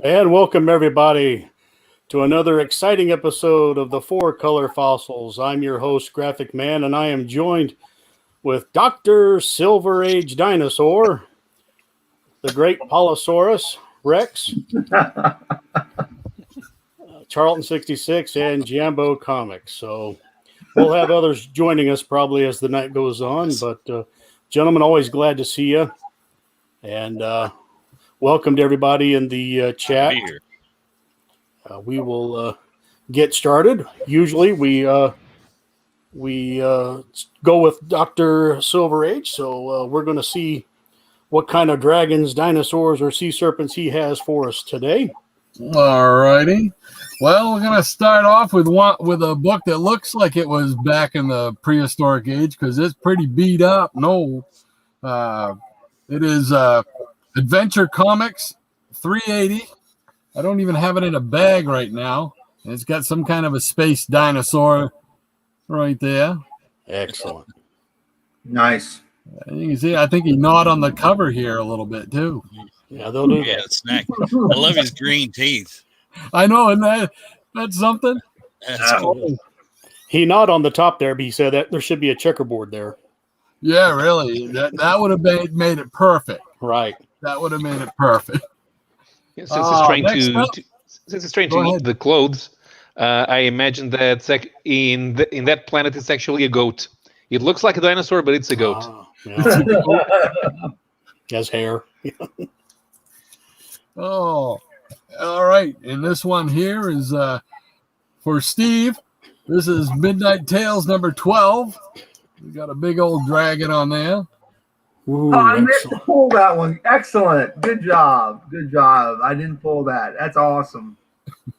And welcome everybody to another exciting episode of the Four Color Fossils. I'm your host, Graphic Man, and I am joined with Dr. Silver Age Dinosaur, the Great Palosaurus Rex, Charlton 66, and Jambo Comics. So we'll have others joining us probably as the night goes on, but gentlemen, always glad to see you. And welcome to everybody in the chat. We will get started. Usually we go with Dr. Silver Age, so we're going to see what kind of dragons, dinosaurs, or sea serpents he has for us today. All righty. Well, we're going to start off with a book that looks like it was back in the prehistoric age because it's pretty beat up. No, it is Adventure Comics 380. I don't even have it in a bag right now. It's got some kind of a space dinosaur right there. Excellent. Nice. You can see, I think he gnawed on the cover here a little bit too. Yeah, they'll do. Yeah, snack. I love his green teeth. I know, and that's something. That's cool. He gnawed on the top there, but he said that there should be a checkerboard there. Yeah, really. That would have made it perfect. Right. That would have made it perfect. Yeah, since it's trying to Go eat the clothes, I imagine that in that planet it's actually a goat. It looks like a dinosaur, but it's a goat. Yeah. He has hair. Oh, all right. And this one here is for Steve. This is Midnight Tales number 12. We got a big old dragon on there. Ooh, I meant to pull that one. Excellent. Good job. Good job. I didn't pull that. That's awesome.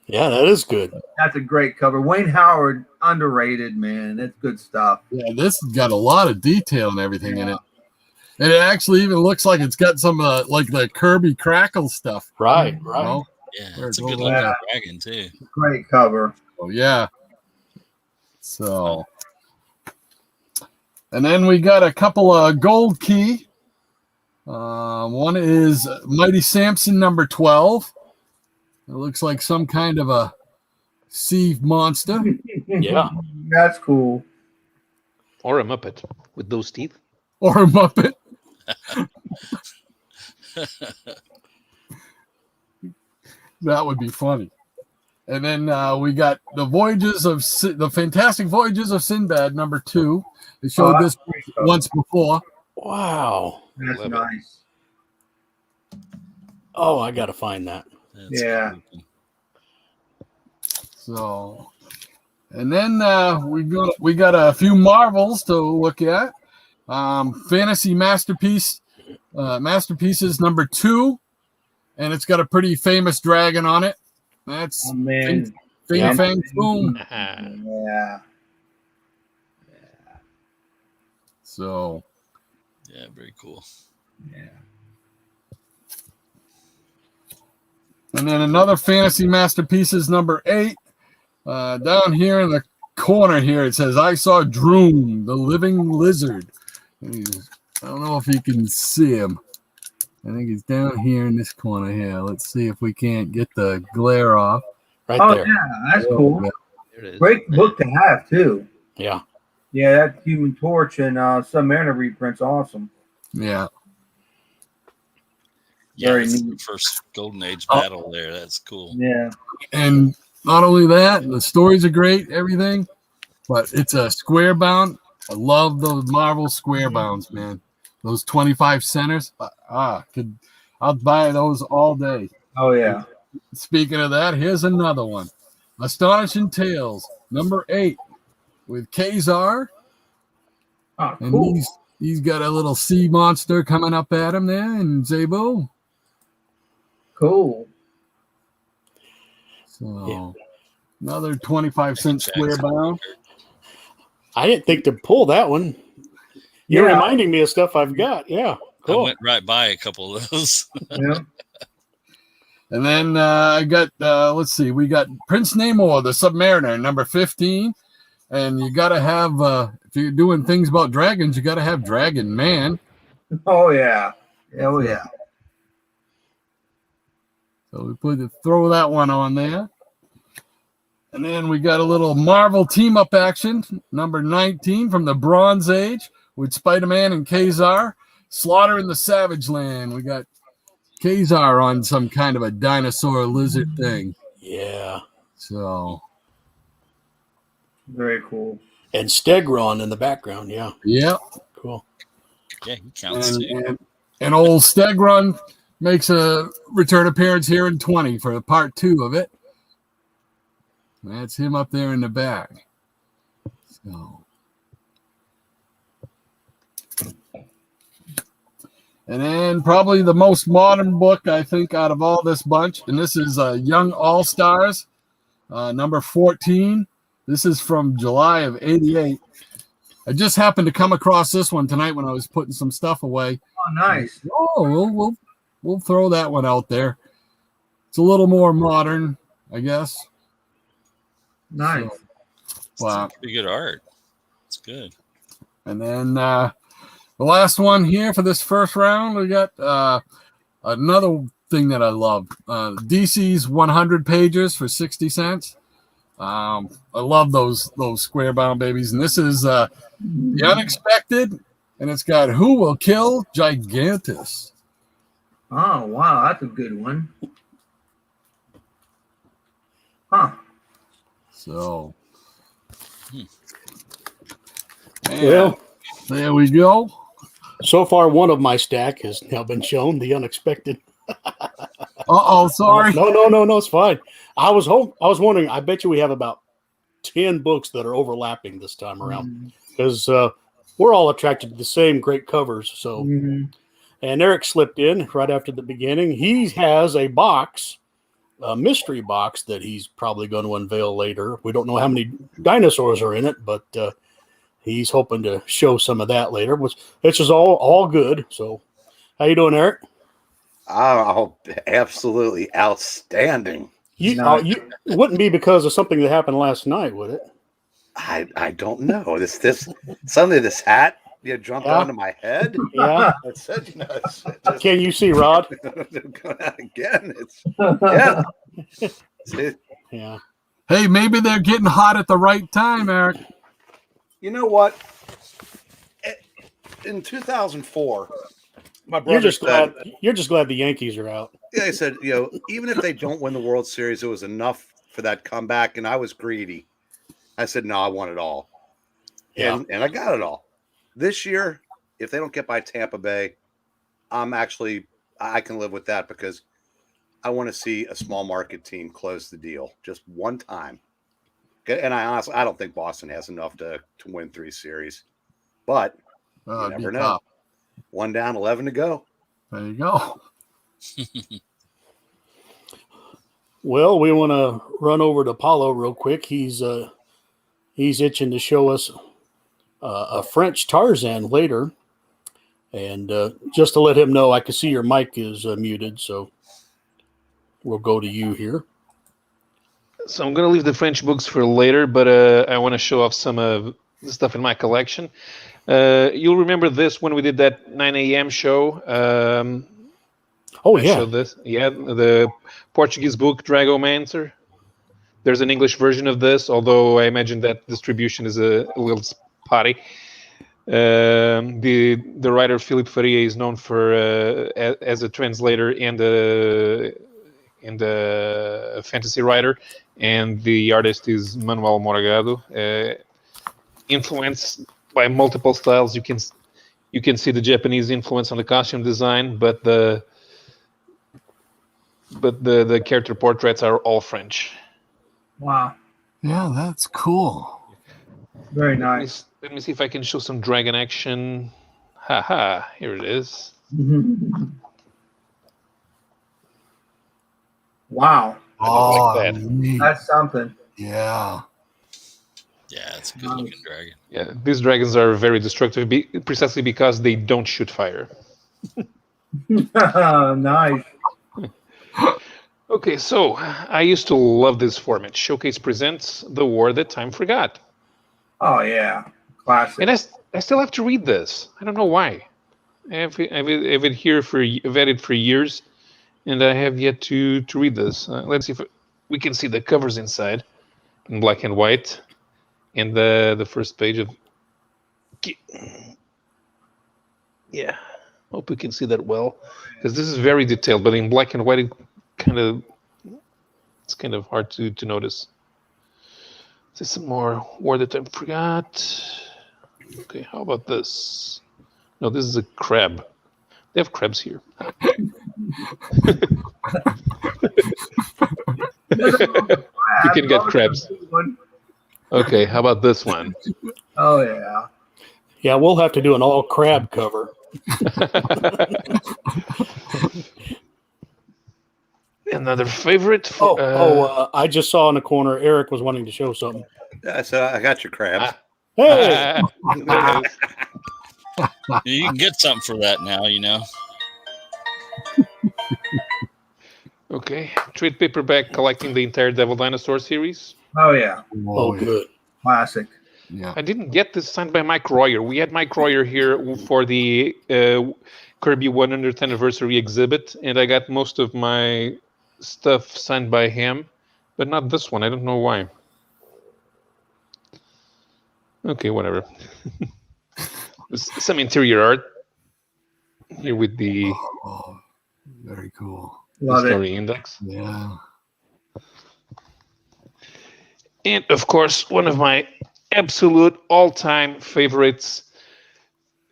Yeah, that is good. That's a great cover. Wayne Howard, underrated, man. That's good stuff. Yeah, this has got a lot of detail and everything in it. And it actually even looks like it's got some like the Kirby Crackle stuff. Right. You know? Yeah, it's a good looking dragon too. Great cover. Oh, yeah. So, and then we got a couple of gold key. One is Mighty Samson number 12. It looks like some kind of a sea monster. Yeah. That's cool. Or a Muppet with those teeth. Or a Muppet. That would be funny. And then we got the Fantastic Voyages of Sinbad number 2. They showed this once before. Wow. That's nice. Oh, I got to find that. That's Yeah. cool. So, and then we got a few Marvels to look at. Fantasy Masterpiece, Masterpieces number 2, and it's got a pretty famous dragon on it. That's man. Fing Fang Foom. Yeah. So, Yeah, very cool. Yeah. and then another Fantasy Masterpieces number 8. Down here in the corner here, it says, I saw Droom, the living lizard. I don't know if you can see him. I think he's down here in this corner here. Let's see if we can't get the glare off. Right Oh, there. yeah. That's cool. Yeah. There it is. Great book to have, too. Yeah. Yeah, that Human Torch and Submariner reprint's awesome. Yeah. Yeah, Very it's neat. the first Golden Age battle there. That's cool. Yeah. And not only that, the stories are great, everything, but it's a square bound. I love those Marvel square bounds, man. Those 25 centers. I'll buy those all day. Oh, yeah. Speaking of that, here's another one. Astonishing Tales, number 8, with Kazar. Oh, And cool. he's got a little sea monster coming up at him there, and Zabo. Cool. So another 25-cent square bound. I didn't think to pull that one. You're Yeah. reminding me of stuff I've got. Yeah. I Cool. went right by a couple of those. Yeah. And then I got, let's see, we got Prince Namor, the Submariner, number 15. And you got to have, if you're doing things about dragons, you got to have Dragon Man. Oh, yeah. Oh, yeah. So we throw that one on there. And then we got a little Marvel team-up action, number 19 from the Bronze Age with Spider-Man and Kazar. Slaughter in the Savage Land. We got Kazar on some kind of a dinosaur lizard thing. Yeah. So. Very cool. And Stegron in the background. Yeah. Yep. Cool. Yeah, he counts too. And old Stegron makes a return appearance here in 20 for part 2 of it. That's him up there in the back. So. And then probably the most modern book, I think, out of all this bunch. And this is Young All-Stars, number 14. This is from July of 88. I just happened to come across this one tonight when I was putting some stuff away. Oh, nice. Oh, we'll throw that one out there. It's a little more modern, I guess. Nice. So, wow. Pretty good art. It's good. And then the last one here for this first round, we got another thing that I love. DC's 100 pages for 60 cents. I love those square bound babies. And this is The Unexpected, and it's got Who Will Kill Gigantus. Oh, wow. That's a good one. Huh. So, Well, there we go. so far, one of my stack has now been shown. The Unexpected. Sorry. No, it's fine. I was wondering. I bet you we have about 10 books that are overlapping this time around because we're all attracted to the same great covers. So, and Eric slipped in right after the beginning. He has a box, a mystery box that he's probably going to unveil later. We don't know how many dinosaurs are in it, but he's hoping to show some of that later, which is all good. So, how you doing, Eric? Oh, absolutely outstanding. It wouldn't be because of something that happened last night, would it? I don't know. This suddenly this hat jumped onto my head. Yeah. It's just, Can you see Rod? going out again. Yeah. Hey, maybe they're getting hot at the right time, Eric. You know what? In 2004, my brother You're just glad the Yankees are out. Yeah, I said, even if they don't win the World Series, it was enough for that comeback, and I was greedy. I said, no, I want it all. Yeah. And I got it all. This year, if they don't get by Tampa Bay, I can live with that because I want to see a small market team close the deal just one time. Okay? And I don't think Boston has enough to win 3 series. But you never know. Tough. 1 down, 11 to go. There you go. Well, we want to run over to Paulo real quick. He's itching to show us a French Tarzan later. And just to let him know, I can see your mic is muted, so we'll go to you here. So I'm going to leave the French books for later, but I want to show off some of the stuff in my collection. You'll remember this when we did that 9 a.m. show. I showed this. Yeah, the Portuguese book Dragomancer. There's an English version of this, although I imagine that distribution is a little spotty. The writer Philippe Faria is known for as a translator and a fantasy writer, and the artist is Manuel Morgado. Influenced by multiple styles, you can see the Japanese influence on the costume design, but the character portraits are all French. Wow. Yeah, that's cool. Very nice. Let me see if I can show some dragon action. Here it is. Wow. Oh, like that. neat. That's something. Yeah. Yeah, it's a good looking dragon. Yeah, these dragons are very destructive precisely because they don't shoot fire. Nice. Okay, so I used to love this format. Showcase presents The War That Time Forgot. Oh, yeah. Classic. And I still have to read this. I don't know why. I've had it for years, and I have yet to read this. Let's see if we can see the covers inside in black and white, and the first page of. Yeah, hope we can see that well, because this is very detailed, but in black and white, it's kind of hard to notice. There's some more word that I forgot. Okay, how about this? No, this is a crab. They have crabs here. You can get crabs. Okay, how about this one? Oh yeah. Yeah, we'll have to do an all crab cover. Another favorite. I just saw in the corner Eric was wanting to show something. Yeah, so I got your crabs. Hey, You can get something for that now, you know. Okay, trade paperback collecting the entire Devil Dinosaur series. Oh yeah. oh good. Classic. Yeah. I didn't get this signed by Mike Royer. We had Mike Royer here for the Kirby 100th anniversary exhibit, and I got most of my stuff signed by him, but not this one. I don't know why. Okay, whatever. Some interior art here with the Very cool. Love it. story index. Yeah. And of course, one of my absolute all-time favorites,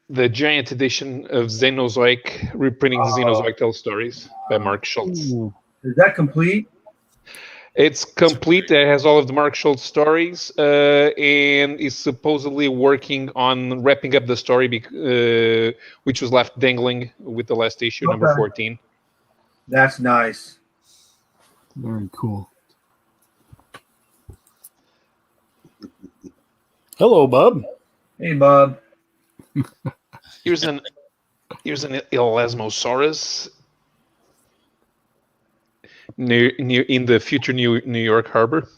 the giant edition of Xenozoic, reprinting Xenozoic Tale Stories by Mark Schultz. Is that complete? It's complete. It has all of the Mark Schultz stories, and is supposedly working on wrapping up the story, which was left dangling with the last issue, number 14. That's nice. Very cool. Hello, Bub. Hey, Bob. Here's an Elasmosaurus near in the future New York Harbor.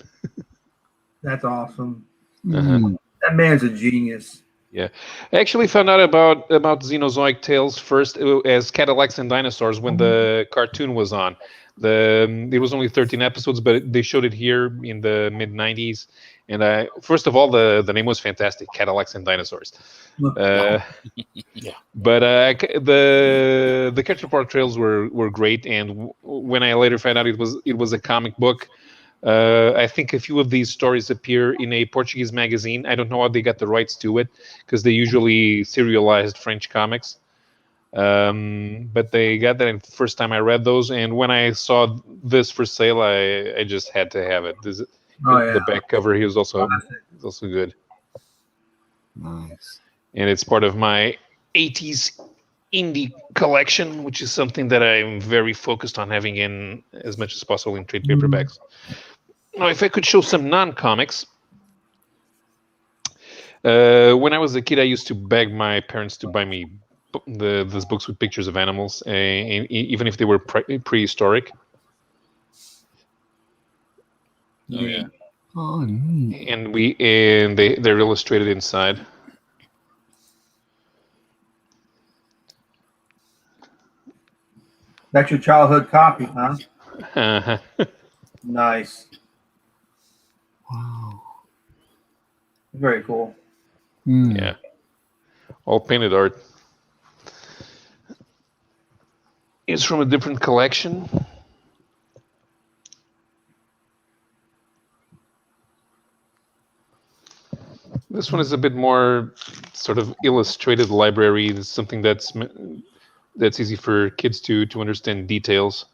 That's awesome. Uh-huh. That man's a genius. Yeah, I actually found out about Xenozoic Tales first as Cadillacs and Dinosaurs when the cartoon was on. It was only 13 episodes, but they showed it here in the mid 90s. And first of all, the name was fantastic, Cadillacs and Dinosaurs. Yeah. But the character portrayals were great, and when I later found out it was a comic book. I think a few of these stories appear in a Portuguese magazine. I don't know how they got the rights to it, because they usually serialized French comics. But they got that the first time I read those, and when I saw this for sale, I just had to have it. The back cover here is also good. Nice. And it's part of my 80s indie collection, which is something that I'm very focused on having in as much as possible in trade paperbacks. Now, if I could show some non-comics. When I was a kid, I used to beg my parents to buy me these books with pictures of animals, even if they were prehistoric. Oh yeah. Oh, neat. And they're illustrated inside. That's your childhood copy, huh? Uh-huh. Nice. Wow. Very cool. Yeah. All painted art. It's from a different collection. This one is a bit more sort of illustrated library. It's something that's easy for kids to understand details.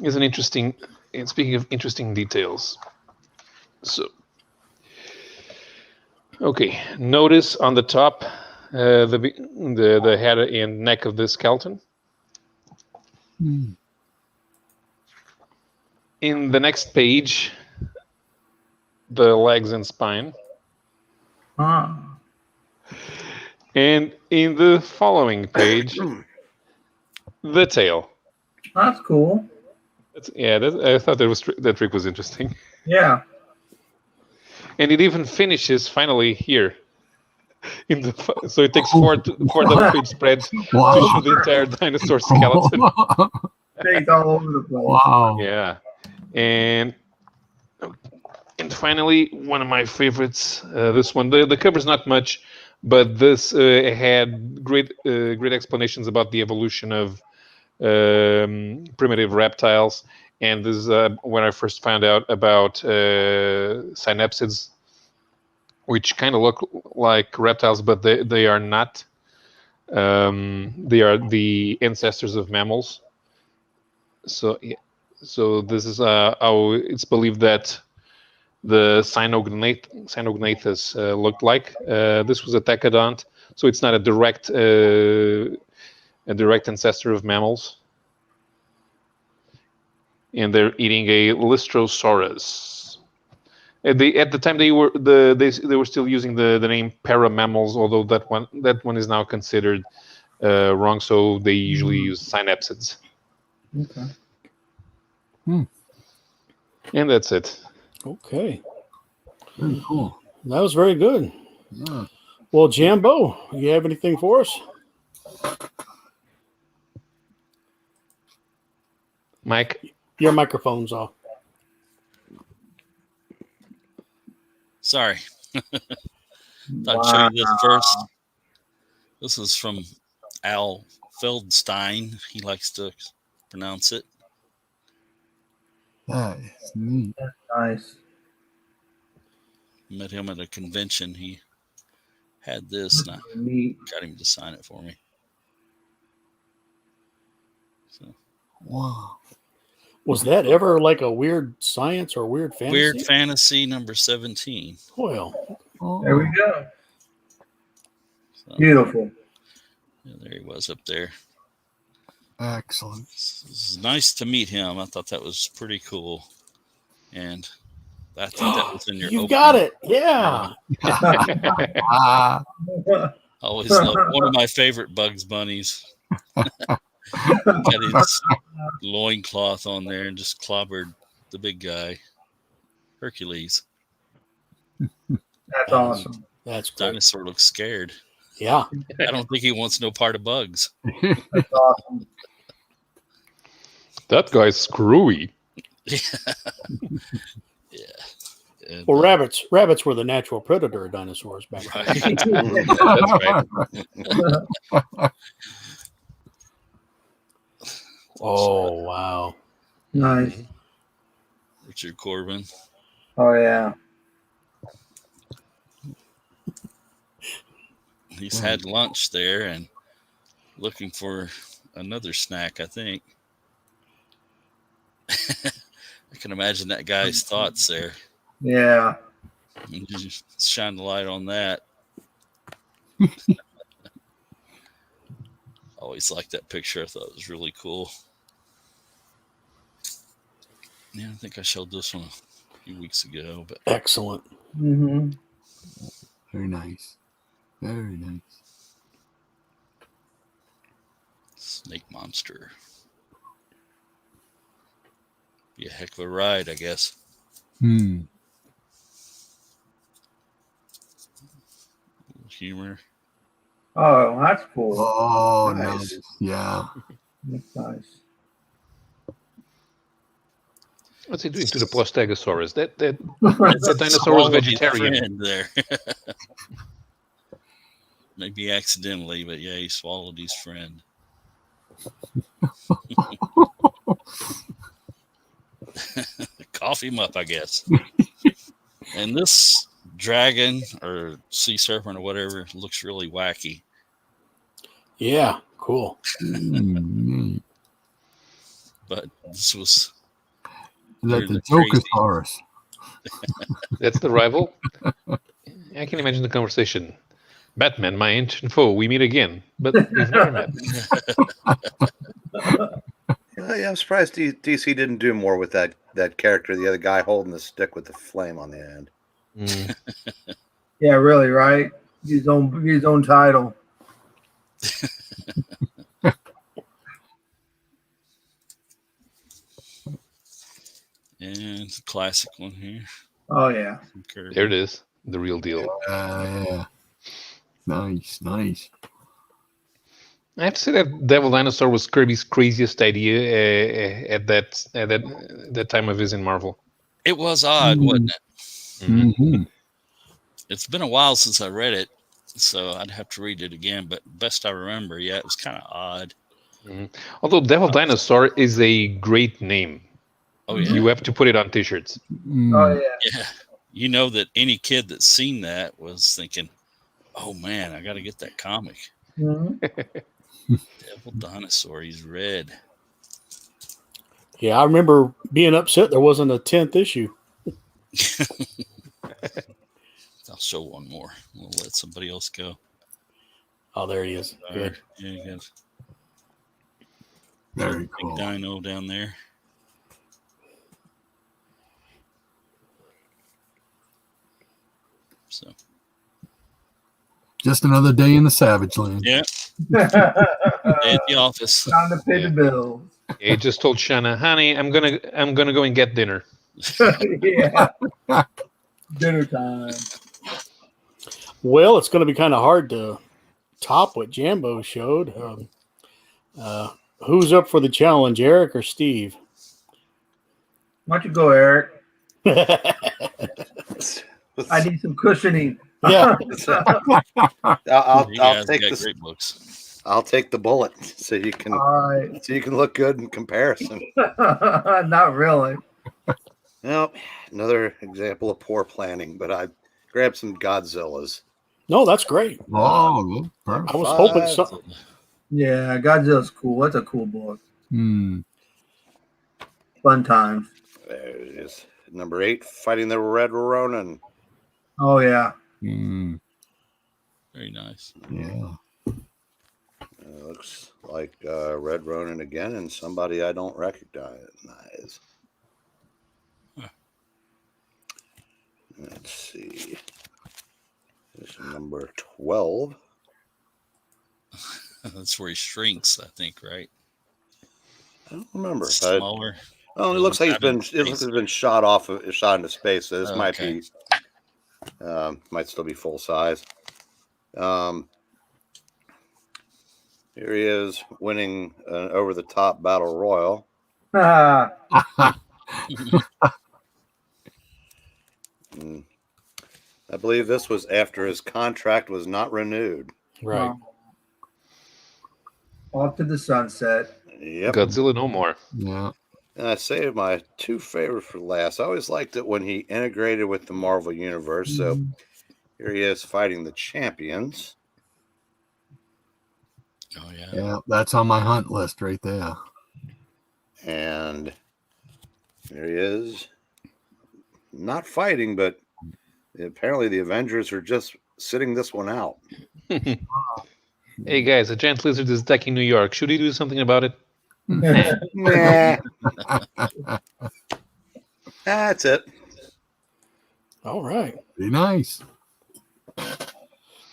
Is an interesting. And speaking of interesting details, so okay, notice on the top the head and neck of the skeleton. In the next page, the legs and spine. And in the following page, the tail. That's cool. I thought that trick was interesting. Yeah. And it even finishes finally here. So it takes four double-page spreads to show the entire dinosaur skeleton. It's all over the place. Wow. Yeah, and finally, one of my favorites. This one, the cover's not much, but this had great explanations about the evolution of primitive reptiles, and this is when I first found out about synapsids, which kind of look like reptiles, but they are not. They are the ancestors of mammals. So this is how it's believed that the Cynognathus looked like. This was a tecodont, so it's not a direct ancestor of mammals. And they're eating a Lystrosaurus. At the time they were still using the name paramammals, although that one is now considered wrong. So they usually use synapsids. Okay. And that's it. Okay. Very cool. That was very good. Yeah. Well, Jambo, you have anything for us? Mike? Your microphone's off. Sorry. Thought I'd show you this first. This is from Al Feldstein. He likes to pronounce it. That is neat. Nice. Met him at a convention. He had this, and I Neat. got him to sign it for me. So Wow. Was that ever like a weird science or weird fantasy? Weird Fantasy number 17. Well, Oh. There we go. So, Beautiful. yeah, there he was up there. Excellent. It's nice to meet him. I thought that was pretty cool. And I think that was in your you've opening. got it. Yeah. Ah. Always loved one of my favorite Bugs Bunnies. Got his loincloth on there and just clobbered the big guy. Hercules. That's awesome. That's great. Dinosaur looks scared. Yeah. I don't think he wants no part of Bugs. That's awesome. That guy's screwy. Yeah. And, Well, rabbits were the natural predator of dinosaurs back then. right. That's right. Oh, wow. Nice. Richard Corbin. Oh yeah. He's had lunch there and looking for another snack, I think. I can imagine that guy's thoughts there. Yeah. You just shine the light on that. Always liked that picture. I thought it was really cool. Yeah, I think I showed this one a few weeks ago, but Excellent. Mm-hmm. Very nice. Very nice. Snake Monster. Be a heck of a ride, I guess. Humor. Oh, that's cool. Oh, Nice. nice. Yeah. That's nice. What's he doing to the Prostegosaurus? That That's dinosaur was Swallowed his vegetarian. friend there. Maybe accidentally, but yeah, he swallowed his friend. Cough him up, I guess. And this dragon or sea serpent or whatever looks really wacky. Yeah. Cool. Neat. But this was Is that the crazy. Jokosaurus? That's the rival. I can imagine the conversation. Batman, my ancient foe, we meet again, but we've never met. Yeah, I'm surprised DC didn't do more with that character, the other guy holding the stick with the flame on the end. Mm. Yeah, really, right? His own title. And it's a classic one here. Oh yeah. from Kirby. There it is, the real deal. Yeah. Nice. I have to say that Devil Dinosaur was Kirby's craziest idea at that time of his in Marvel. It was odd, wasn't it? Mm-hmm. It's been a while since I read it, so I'd have to read it again. But best I remember, yeah, it was kind of odd. Although Devil Dinosaur is a great name. Oh yeah, You have to put it on T-shirts. Oh yeah. yeah. You know that any kid that's seen that was thinking, "Oh man, I got to get that comic." Mhm. Devil Dinosaur, he's red. Yeah, I remember being upset there wasn't a 10th issue. I'll show one more. We'll let somebody else go. Oh, there he is. Good. Yeah, you got Very big cool. dino down there. So Just another day in the Savage Land. yeah, day at the office. Time to pay the bills. He just told Shanna, "Honey, I'm gonna go and get dinner." Yeah. Dinner time. Well, it's going to be kind of hard to top what Jambo showed. Who's up for the challenge, Eric or Steve? Why don't you go, Eric? Yeah. I need some cushioning. I'll You guys take got this. great books. I'll take the bullet so you can All right. look good in comparison. Not really. Well, another example of poor planning, but I grabbed some Godzillas. No, that's great. Oh, perfect. I was hoping so. Yeah, Godzilla's cool. That's a cool book. Fun times. There it is. Number 8, Fighting the Red Ronin. Oh yeah. Very nice. Yeah. Looks like Red Ronin again, and somebody I don't recognize. Let's see. This is number 12. That's where he shrinks, I think, right? I don't remember. Smaller. Oh, it looks like he's been shot into space. So this might Okay. be might still be full size. Here he is winning an over-the-top battle royal. Ah, I believe this was after his contract was not renewed. Right. off to the sunset. Yep. Godzilla no more. Yeah. And I saved my 2 favorites for last. I always liked it when he integrated with the Marvel Universe. So here he is fighting the champions. Oh yeah. Yeah, that's on my hunt list right there. And there he is. Not fighting, but apparently the Avengers are just sitting this one out. Hey guys, a giant lizard is attacking New York. Should he do something about it? Nah. That's it. All right. Be nice.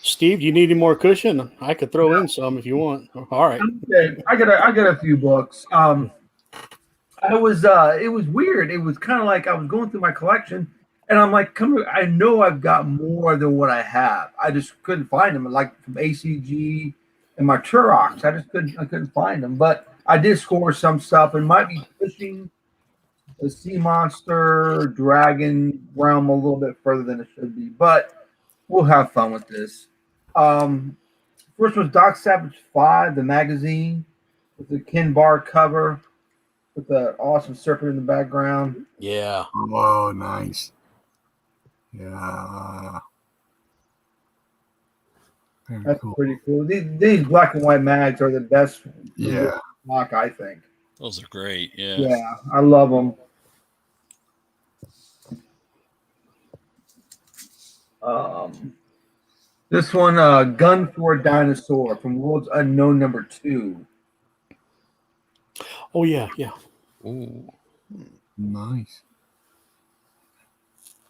Steve, do you need any more cushion? I could throw in some if you want. All right. Okay, I got a few books. It was weird. It was kind of like I was going through my collection, and I'm like, I know I've got more than what I have. I just couldn't find them. Like from ACG and my Turoks, I couldn't find them. But I did score some stuff, and might be pushing the sea monster dragon realm a little bit further than it should be. But we'll have fun with this. First was Doc Savage 5, the magazine, with the Ken Bar cover, with the awesome serpent in the background. Yeah. Oh, nice. Yeah. Very That's cool. pretty cool. These black and white mags are the best. Yeah. Block, I think. Those are great. Yeah. Yeah, I love them. This one, Gun for a Dinosaur from Worlds Unknown #2. Oh, yeah. Yeah. Ooh. Nice.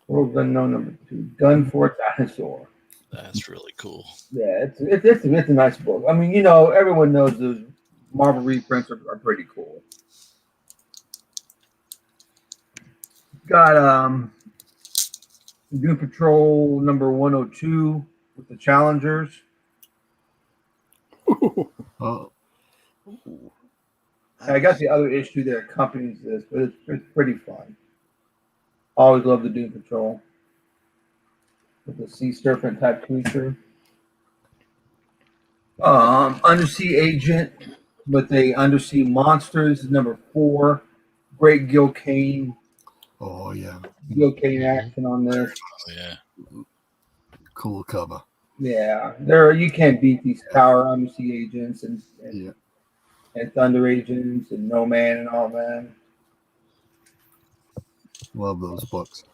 Worlds Unknown #2. Gun for a Dinosaur. That's really cool. Yeah, it's a nice book. I mean, you know, everyone knows those Marvel reprints are pretty cool. Got Doom Patrol #102 with the Challengers. Oh, I got the other issue that accompanies this, but it's pretty fun. Always love the Doom Patrol with the sea serpent type creature. Undersea agent with a undersea monster. This is number 4. Great Gil Kane yeah. action on this. Oh, yeah. Cool cover. Yeah, you can't beat these power undersea agents and Thunder agents and No Man and all that. Love those books.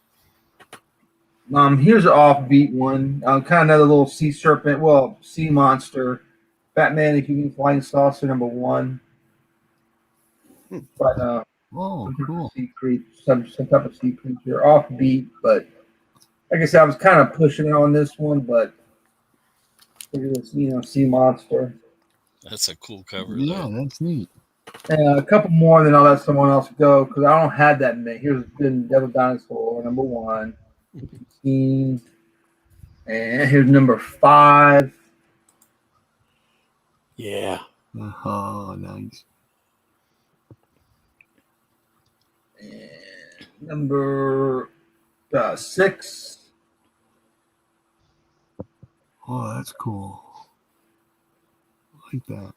Here's an offbeat one. Kind of another little sea serpent. Well, sea monster. Batman, if you can flying saucer, number 1. But Oh, cool. some type of sea creature. Offbeat, but like I said, I was kind of pushing it on this one, but it was, sea monster. That's a cool cover. Yeah, Though. that's neat. And a couple more, then I'll let someone else go because I don't have that many. Here's been Devil Dinosaur, number 1. 15. And here's number 5. Yeah. Oh, nice. And number 6. Oh, that's cool. I like that.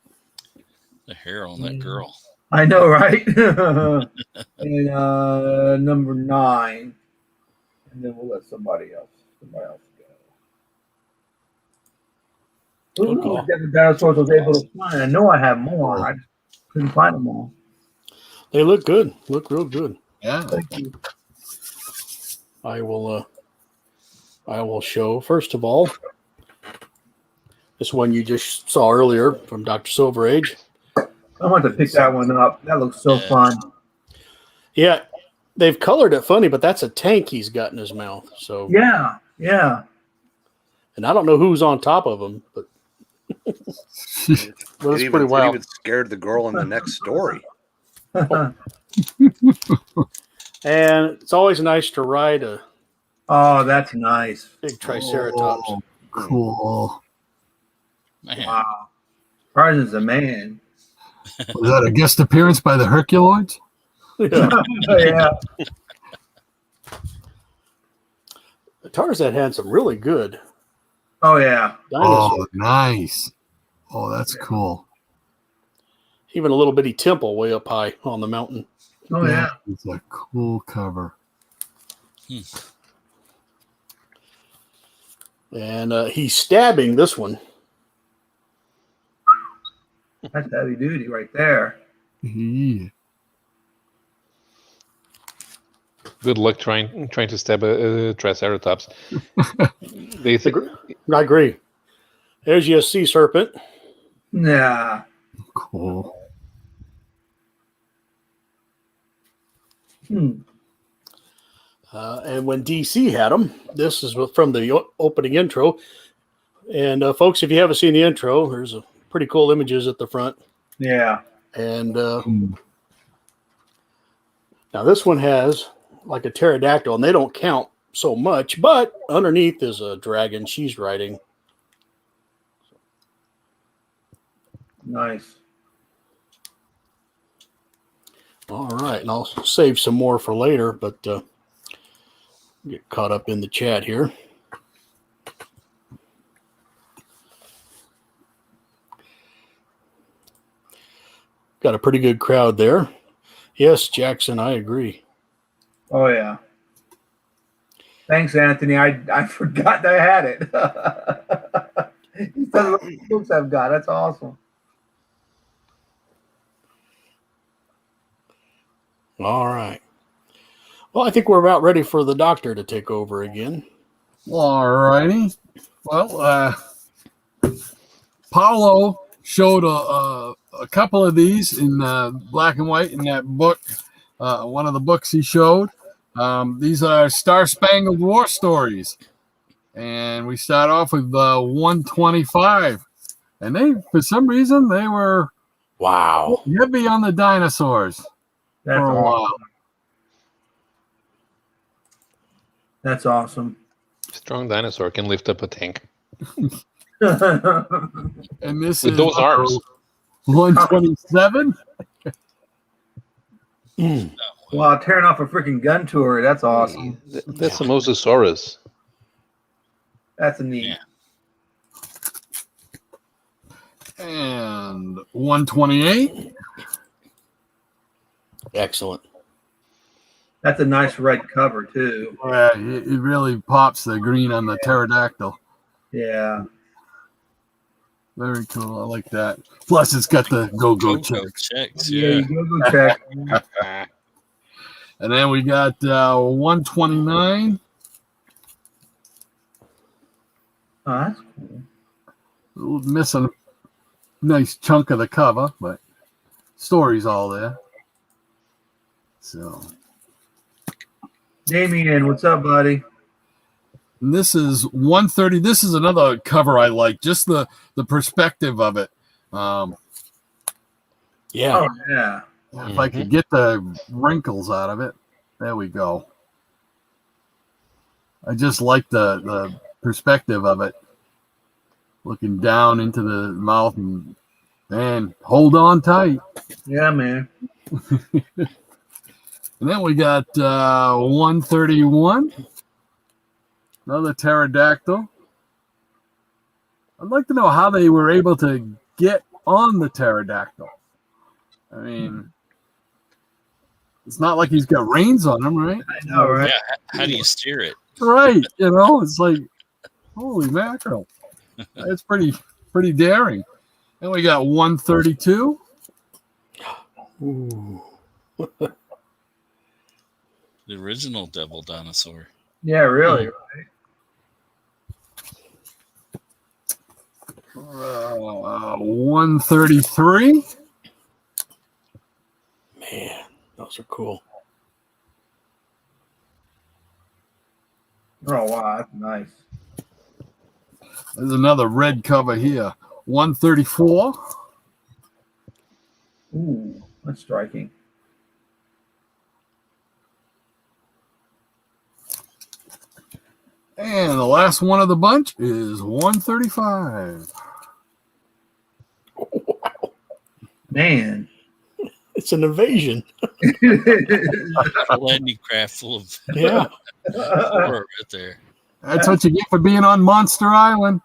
The hair on that girl. I know, right? And number 9. And then we'll let somebody else go. Good Ooh, call. Devil Dinosaurs was able to find. I know I have more. I just couldn't find them all. They look good. Look real good. Yeah. Thank you. I will show, first of all, this one you just saw earlier from Dr. Silver Age. I want to pick that one up. That looks so fun. Yeah, they've colored it funny, but that's a tank he's got in his mouth. So Yeah. and I don't know who's on top of him, but it's pretty It wild. even scared the girl in the next story. And it's always nice to ride a Oh, that's nice. big Triceratops. Oh, cool. Man. Wow. Tarzan's a man. Was that a guest appearance by the Herculoids? Yeah. Yeah. Tarzan had some really good Oh, yeah. dinosaurs. Oh, nice. Oh, that's cool. Even a little bitty temple way up high on the mountain. Oh, yeah. It's a cool cover. And he's stabbing this one. That's heavy duty right there. Yeah. Good luck trying to stab a Triceratops. They think I agree. There's your sea serpent. Yeah. Cool. And when DC had them, this is from the opening intro. And folks, if you haven't seen the intro, there's a pretty cool images at the front. Yeah. And now this one has like a pterodactyl, and they don't count so much, but underneath is a dragon she's riding. Nice. All right, and I'll save some more for later, but get caught up in the chat here. Got a pretty good crowd there. Yes, Jackson, I agree. Oh, yeah. Thanks, Anthony. I forgot I had it. He said what books I've got. That's awesome. All right. Well, I think we're about ready for the doctor to take over again. All righty. Well, Paulo showed a couple of these in black and white in that book. One of the books he showed. These are Star Spangled War Stories. And we start off with 125. And they, for some reason, they were Wow. heavy on the dinosaurs That's for a awesome. while. That's awesome. strong dinosaur can lift up a tank. And this With is those arms. 127. Wow, tearing off a freaking gun tour. That's awesome. That's a Mosasaurus. That's a neat. Yeah. And 128. Excellent. That's a nice red cover too. Yeah, it really pops the green on the pterodactyl. Yeah. Very cool. I like that. Plus, it's got the go-go Go checks. checks. Yeah, Yeah. you go check. And then we got 129. Oh, that's cool. Missing a nice chunk of the cover, but story's all there. So, Damien, what's up, buddy? and this is 130. This is another cover I like. Just the perspective of it. Yeah. Oh yeah. If I could get the wrinkles out of it, there we go. I just like the perspective of it, looking down into the mouth and hold on tight. Yeah, man. And then we got 131, another pterodactyl. I'd like to know how they were able to get on the pterodactyl. I mean, it's not like he's got reins on him, right? I know, right? Yeah. How do you steer it? Right, it's like, holy mackerel. That's pretty daring. And we got 132. Ooh. The original devil dinosaur. Yeah, really. 133. Man, those are cool. Oh wow, that's nice. There's another red cover here. 134. Ooh, that's striking. And the last one of the bunch is 135. Wow. Man. It's an invasion. A landing craft full of Yeah. horror right there. That's what you get for being on Monster Island.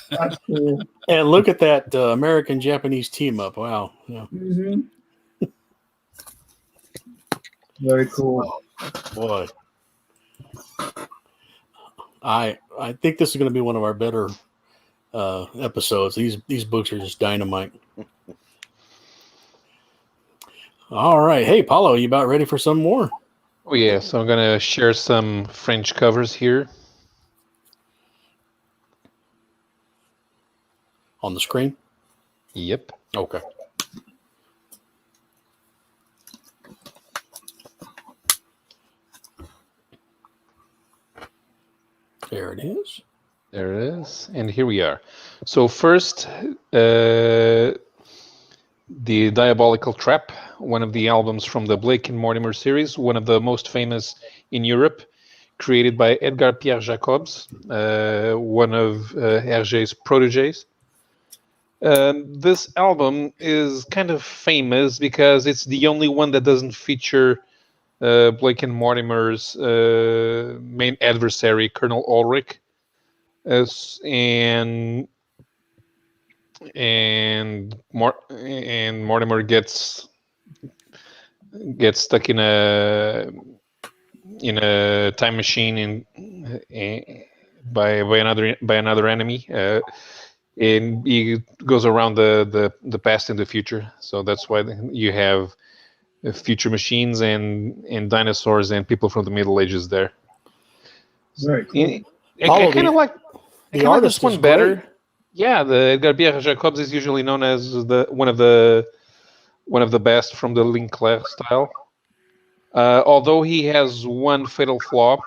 That's cool. And look at that American-Japanese team up. Wow. Yeah. Mm-hmm. Very cool. Boy. I think this is going to be one of our better episodes. These books are just dynamite. All right. Hey, Paulo, you about ready for some more? Oh yeah, so I'm gonna share some French covers here. On the screen? Yep. Okay. There it is. There it is. And here we are. So first, The Diabolical Trap, one of the albums from the Blake and Mortimer series, one of the most famous in Europe, created by Edgar Pierre Jacobs, one of Hergé's protégés. This album is kind of famous because it's the only one that doesn't feature Blake and Mortimer's main adversary, Colonel Ulrich, and Mortimer gets stuck in a time machine by another enemy, and he goes around the past and the future. So that's why you have future machines and dinosaurs and people from the Middle Ages there. Very cool. I kind of like the this artist is one better. great. Yeah, the Edgar Pierre Jacobs is usually known as one of the best from the Linclair style. Although he has one fatal flaw,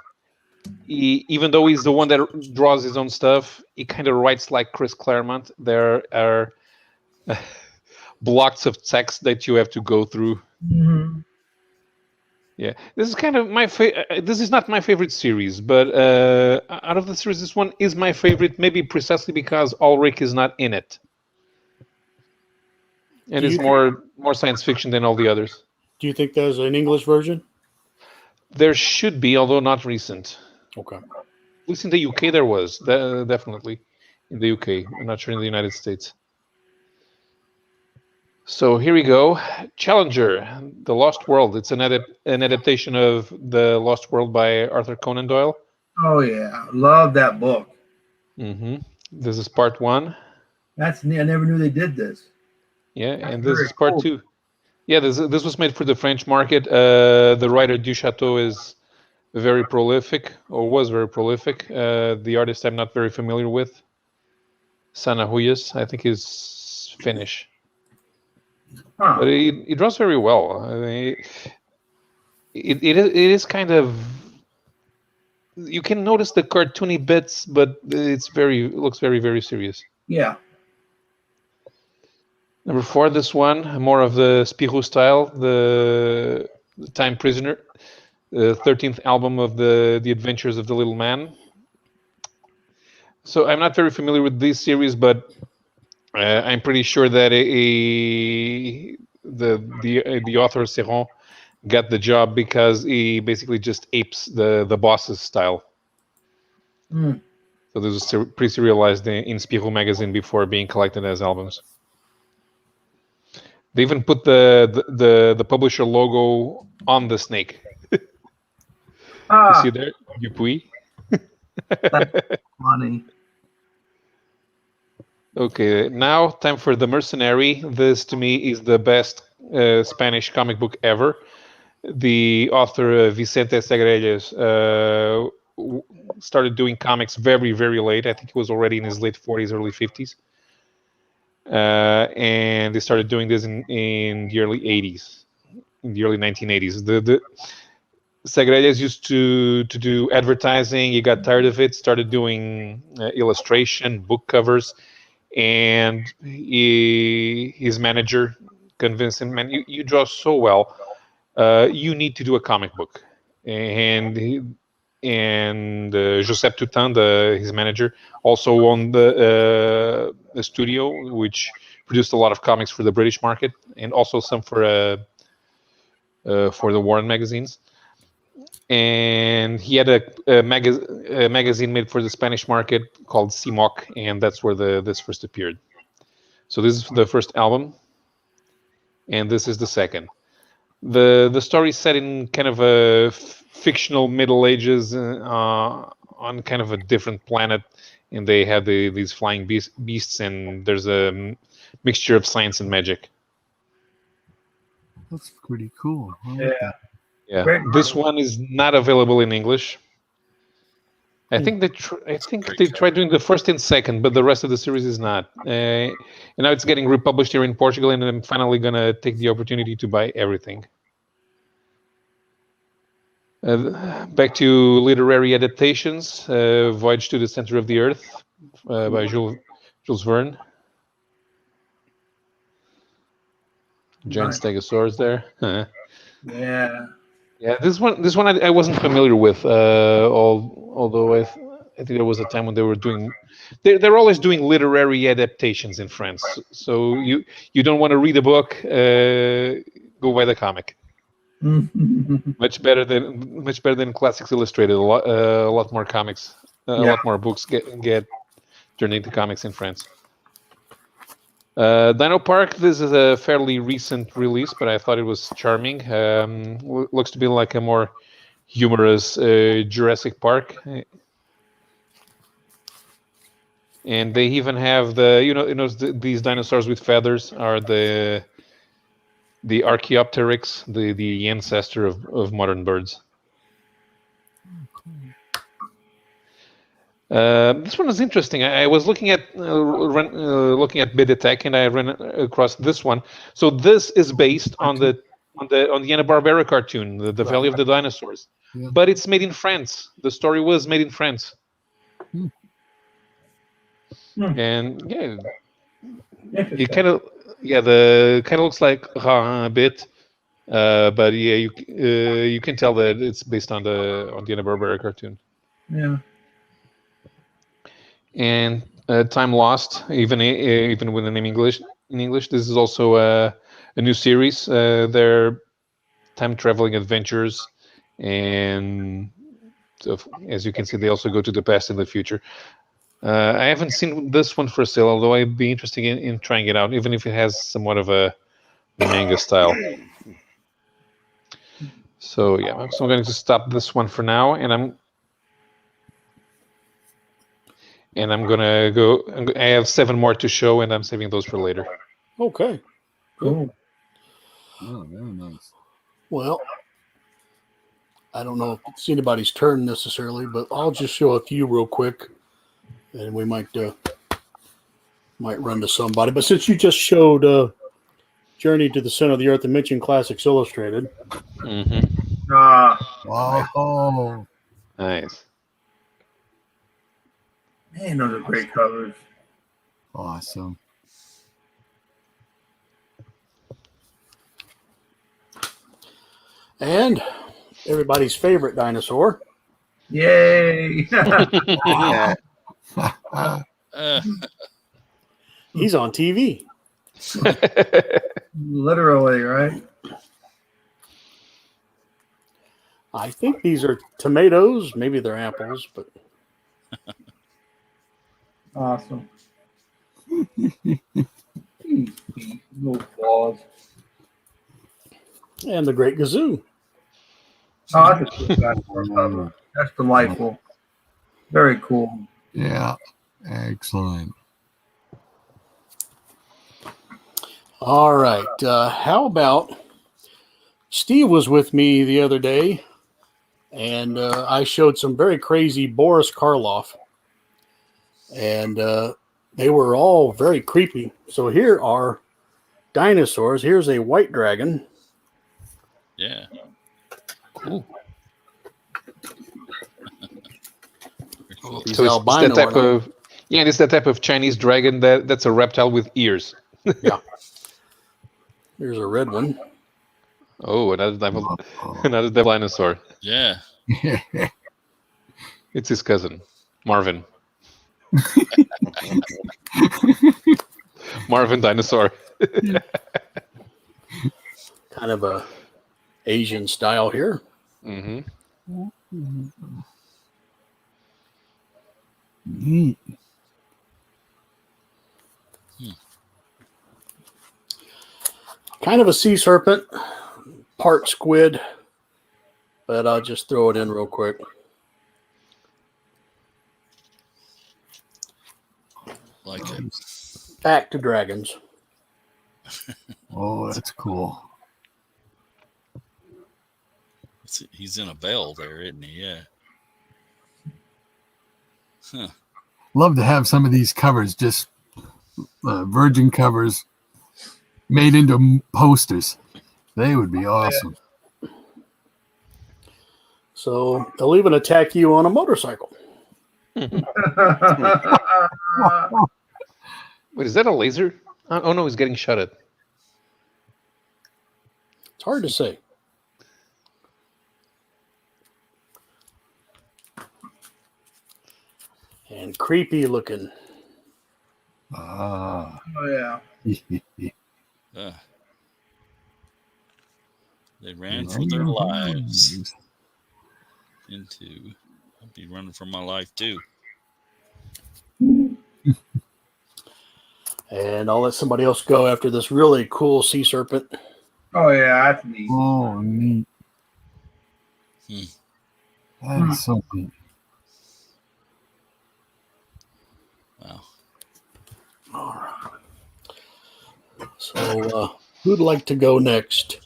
even though he's the one that draws his own stuff, he kind of writes like Chris Claremont. There are blocks of text that you have to go through. Mm-hmm. Yeah, this is kind of my this is not my favorite series, but out of the series, this one is my favorite. Maybe precisely because Ulrich is not in it, and Do it's you think, more science fiction than all the others. do you think there's an English version? There should be, although not recent. Okay. At least in the UK, there was definitely in the UK. I'm not sure in the United States. So here we go. Challenger, The Lost World. It's an adaptation of The Lost World by Arthur Conan Doyle. Oh yeah, love that book. This is part 1. That's neat. I never knew they did this. Yeah, That's and this very is part cool. 2. Yeah, this was made for the French market. The writer Du Chateau is very prolific, or was very prolific. The artist I'm not very familiar with, Sana Huyas, I think is Finnish. Huh. But he draws very well. I mean, it is kind of, you can notice the cartoony bits, but it looks very, very serious. Yeah. Number 4, this one, more of the Spirou style, the Time Prisoner, the 13th album of the Adventures of the Little Man. So I'm not very familiar with this series, but I'm pretty sure that the author Serron got the job because he basically just apes the boss's style. Mm. So this was pre-serialized in Spirou magazine before being collected as albums. They even put the publisher logo on the snake. You see there, Dupuis. That's funny. Okay, now time for The Mercenary. This to me is the best Spanish comic book ever. The author Vicente Segrelles started doing comics very, very late. I think he was already in his late 40s, early 50s. And they started doing this in the early 80s, in the early 1980s. The Segrelles used to do advertising. He got tired of it, started doing illustration, book covers, and his manager convinced him, man, you draw so well, you need to do a comic book. And Josep Toutain, his manager, also owned the studio, which produced a lot of comics for the British market and also some for the Warren magazines. And he had a magazine made for the Spanish market called CMOC, and that's where this first appeared. So this is the first album, and this is the second. The story is set in kind of a fictional Middle Ages on kind of a different planet, and they have these flying beasts, and there's a mixture of science and magic. That's pretty cool. Yeah. Yeah, Great. this one is not available in English. I think they tried doing the first and second, but the rest of the series is not. And now it's getting republished here in Portugal, and I'm finally gonna take the opportunity to buy everything. Back to literary adaptations. Voyage to the Center of the Earth by Jules Verne. Giant Stegosaurus there. Yeah. Yeah, this one I wasn't familiar with. Although I think there was a time when they were doing, they're always doing literary adaptations in France. So you don't want to read a book, go buy the comic. Much better than Classics Illustrated. A lot more comics, a lot more books get turned into comics in France. Dino Park, this is a fairly recent release, but I thought it was charming. Looks to be like a more humorous Jurassic Park. And they even have these dinosaurs with feathers are the Archaeopteryx, the ancestor of modern birds. This one is interesting. I was looking at Bidetek, and I ran across this one. So this is based on the Hanna-Barbera cartoon, the Valley of the Dinosaurs, but it's made in France. The story was made in France, and it kind of looks like a bit, But yeah, you can tell that it's based on the Hanna-Barbera cartoon. Yeah. And Time Lost, even with the name in English, this is also a new series. They're time traveling adventures, and so as you can see, they also go to the past and the future. I haven't seen this one for sale, although I'd be interested in trying it out, even if it has somewhat of a manga style. So yeah, so I'm going to stop this one for now, and I'm gonna go. I have 7 more to show, and I'm saving those for later. Okay. Cool. Oh, very nice. Well, I don't know if it's anybody's turn necessarily, but I'll just show a few real quick, and we might run to somebody. But since you just showed Journey to the Center of the Earth and mentioned Classics Illustrated, Mm-hmm. Wow. Nice. Man, those are great covers. Awesome. and everybody's favorite dinosaur, Yay! Yeah. he's on TV. Literally, right? I think these are tomatoes. Maybe they're apples, but Awesome. No flaws. and the Great Gazoo. Oh, that's a cool cover. That's delightful. Very cool. Yeah. Excellent. All right. How about Steve was with me the other day, and I showed some very crazy Boris Karloff, and they were all very creepy. So here are dinosaurs. Here's a white dragon. Yeah. Cool. Cool. He's So it's albino, that type I of it's that type of Chinese dragon that's a reptile with ears. Yeah. There's a red one. Oh, another dinosaur. Yeah. It's his cousin, Marvin. Marvin dinosaur. Kind of a Asian style here. Mm-hmm. Neat. Kind of a sea serpent, part squid, but I'll just throw it in real quick. Like it. Back to dragons. Oh, that's cool. He's in a bell there, isn't he? Yeah. Huh. Love to have some of these covers, just virgin covers made into posters. They would be awesome. So they'll even attack you on a motorcycle. Wait, is that a laser? Oh no, he's getting shot at. It's hard to say. And creepy looking. Ah. Oh yeah. They ran for their lives into. I'd be running for my life too. And I'll let somebody else go after this really cool sea serpent. Oh yeah, that's neat. Oh, neat. That is so neat. Wow. All right. So who'd like to go next?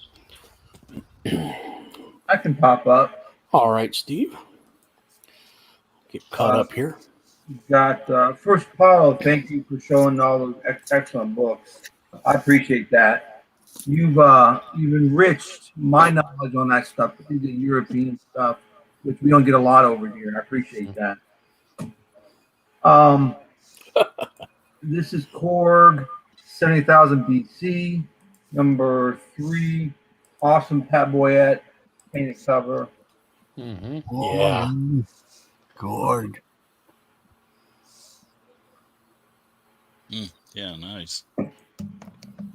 I can pop up. All right, Steve. Get caught up here. Got first Paulo, thank you for showing all those excellent books. I appreciate that. You've enriched my knowledge on that stuff, particularly the European stuff, which we don't get a lot over here. I appreciate that. This is Korg, 70,000 BC, number 3 Awesome Pat Boyette painted cover. Mm-hmm. Yeah. Good. Yeah, nice.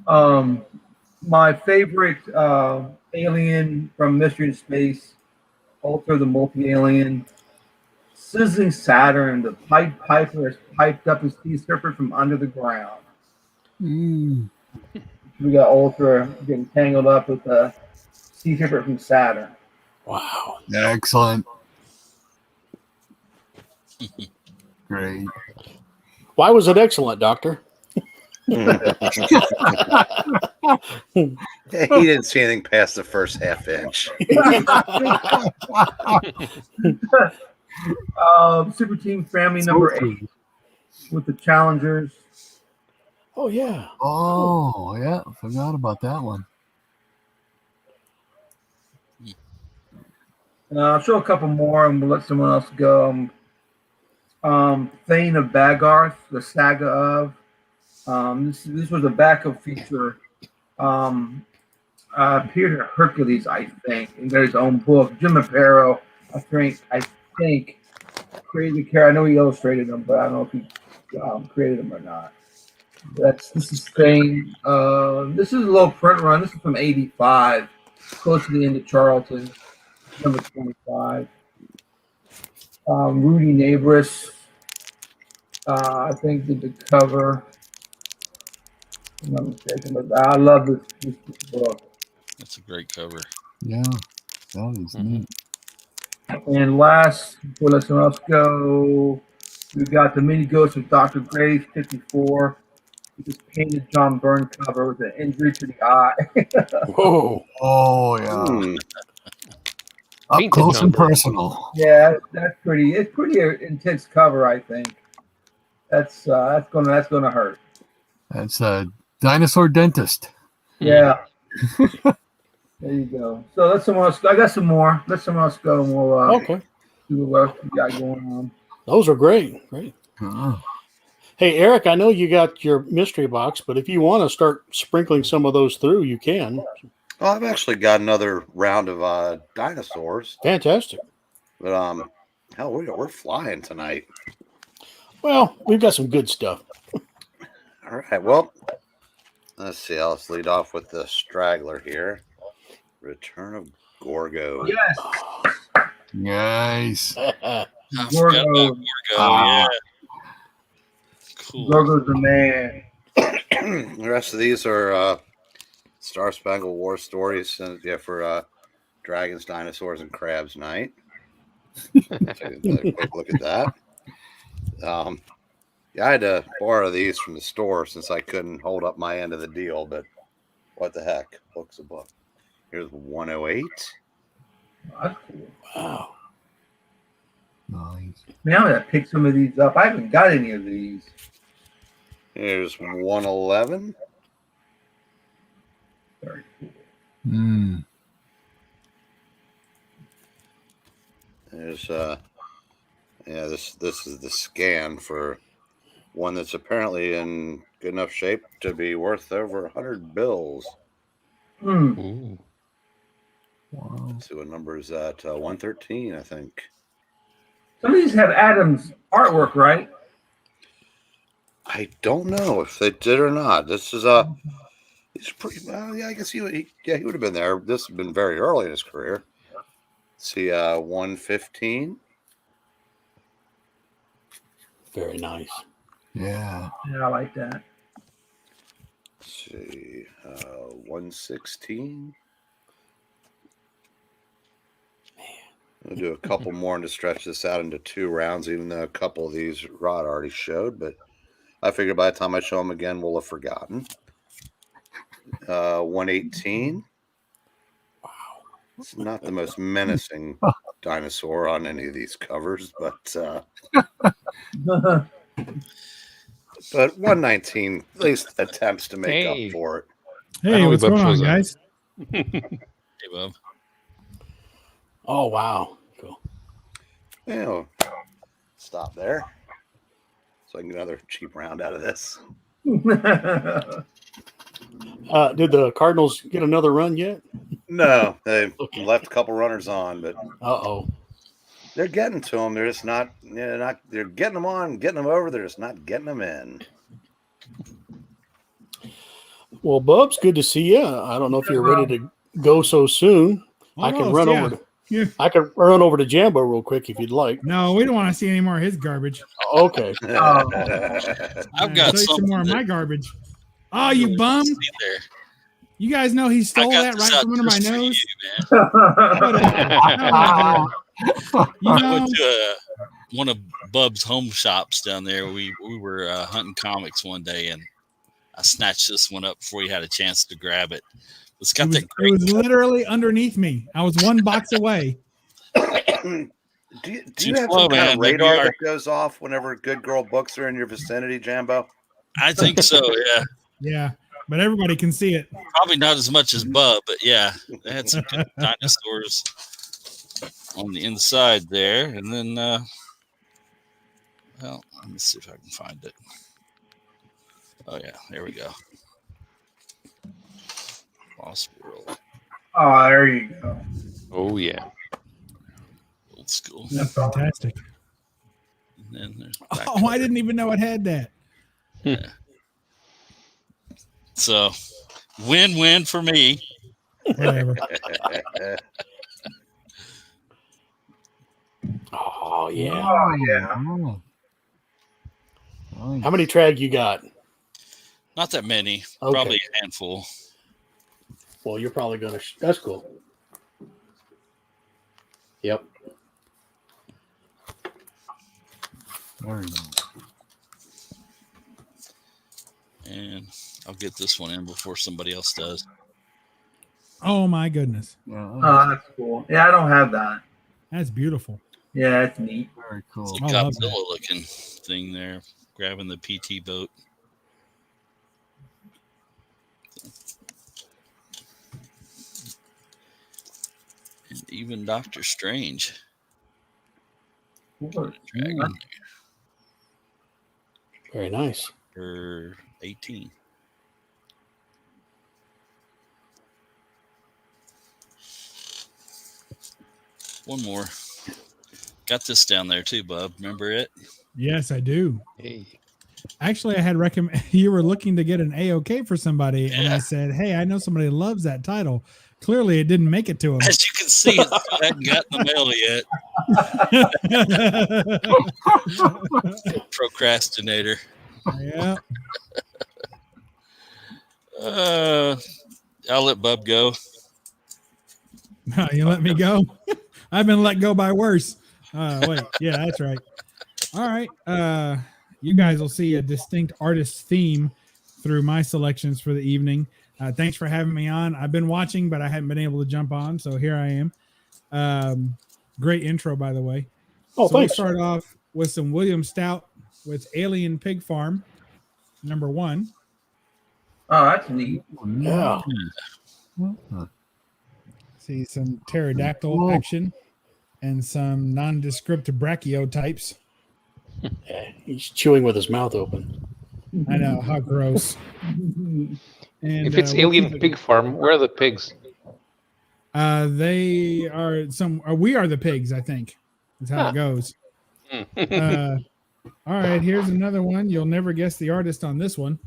My favorite alien from Mystery in Space, Ultra the Multi-Alien, Sizzling Saturn, the Pied Piper has piped up his sea serpent from under the ground. Mm. We got Ultra getting tangled up with the sea serpent from Saturn. Wow. Excellent. Great. Why was it excellent, Doctor? He didn't see anything past the first half inch. Super Team Family number 8 with the Challengers. Oh, yeah. Oh, yeah. Forgot about that one. I'll show a couple more and we'll let someone else go. Thane of Bagarth, the Saga of. This was a backup feature. Appeared in Hercules, I think, and got his own book. Jim Aparo, I think created the character. I know he illustrated them, but I don't know if he created them or not. This is Thane. This is a little print run. This is from '85, close to the end of Charlton, number 25. Rudy Nabris, I think, did the cover. If I'm not mistaken, but I love this book. That's a great cover. Yeah. That is neat. And last, before let someone else go, we got the mini ghost of Dr. Graves, 54. He just painted John Byrne cover with an injury to the eye. Whoa. Oh, yeah. Up Painted close John and Byrne. personal. Yeah, it's pretty intense cover, I think. That's gonna hurt. That's a dinosaur dentist. Yeah. There you go. So let someone else. I got some more. Let someone else go, and we'll Okay. see what else we got going on. Those are great. Great. Oh. Hey, Eric, I know you got your mystery box, but if you want to start sprinkling some of those through, you can. Well, I've actually got another round of dinosaurs, Fantastic. but hell, we're flying tonight. Well, we've got some good stuff. All right, well, let's see. Let's lead off with the straggler here. Return of Gorgo. Yes. Nice. I forgot about Gorgo. Gorgo. Yeah. Cool. Gorgo's the man. The rest of these are Star Spangled War stories, for dragons, dinosaurs, and crabs night. Take a quick look at that. Yeah, I had to borrow these from the store since I couldn't hold up my end of the deal, but what the heck? Book's a book. Here's 108. That's cool. Wow. Nice. Now I gotta pick some of these up. I haven't got any of these. Here's 111. Very cool. Mm. There's this is the scan for one that's apparently in good enough shape to be worth over 100 bills. Ooh. Wow. Let's see what number is that? 113, I think. Some of these have Adam's artwork, right? I don't know if they did or not. This is he's pretty well. Yeah, I guess he would have been there. This has been very early in his career. Let's see, 115. Very nice. Yeah. Yeah, I like that. Let's see, 116. I'll do a couple more and to stretch this out into 2 rounds, even though a couple of these Rod already showed. But I figure by the time I show them again, we'll have forgotten. 118. Wow. It's not the most menacing dinosaur on any of these covers, but 119 at least attempts to make Hey. up for it. Hey, Finally, what's Bob going on, shows up. guys? Hey, Bob. Oh, wow. Cool. You know, stop there. So I can get another cheap round out of this. Did the Cardinals get another run yet? No, they Okay. left a couple runners on, but Uh-oh. they're getting to them. They're just not. They're getting them on, getting them over. They're just not getting them in. Well, Bubs, good to see you. I don't know if you're ready to go so soon. I can run over to Yeah. I can run over to Jambo real quick if you'd like. No, we don't want to see any more of his garbage. Okay. I've Show got you some something more of that my garbage. Oh, I you really bum! want to see there. You guys know he I stole got that this right out from under my just for nose. you, man. Whatever. You I know, went to one of Bub's home shops down there. We were hunting comics one day, and I snatched this one up before he had a chance to grab it. It's got that it great. was literally underneath me. I was one box away. do you Too have slow, some kind of man. Maybe radar our- that goes off whenever Good Girl books are in your vicinity, Jambo? I think so. Yeah, Yeah, but everybody can see it. probably not as much as Bub, but yeah, they had some good dinosaurs on the inside there, and then well, let me see if I can find it. Oh yeah, there we go. Lost World, Oh, there you go. Oh yeah. old school. That's fantastic. And then there's Oh, I didn't even know it had that. So, win-win for me. Whatever. Oh yeah. Oh, yeah. Oh. How many trag you got? Not that many, Okay. probably a handful. Well, you're probably gonna. That's cool. Yep. There you go. And I'll get this one in before somebody else does. Oh my goodness, Yeah, Oh, that's cool. Yeah, I don't have that. that's beautiful. Yeah, it's neat. very cool. It's a I love that. Godzilla looking thing there, grabbing the PT boat. And even Doctor Strange. Dragon Very nice. for 18. One more. Got this down there too, Bub. Remember it? Yes, I do. Hey. Actually, I had you were looking to get an AOK for somebody, and Yeah. I said, "Hey, I know somebody who loves that title." Clearly, it didn't make it to him. As you can see, it hasn't got in the mail yet. Procrastinator. Yeah. I'll let Bub go. You let me go. I've been let go by worse. Wait, yeah, that's right. All right. You guys will see a distinct artist theme through my selections for the evening. Thanks for having me on. I've been watching, but I haven't been able to jump on, so here I am. Great intro, by the way. Oh, So we'll thanks. start off with some William Stout with Alien Pig Farm, #1. Oh, that's neat. Yeah. See some pterodactyl action and some nondescript brachiotypes. Yeah, he's chewing with his mouth open. I know, how gross. And If it's we'll Alien keep it- Pig Farm, where are the pigs? they are we are the pigs, I think. Is how it goes. All right, here's another one. You'll never guess the artist on this one.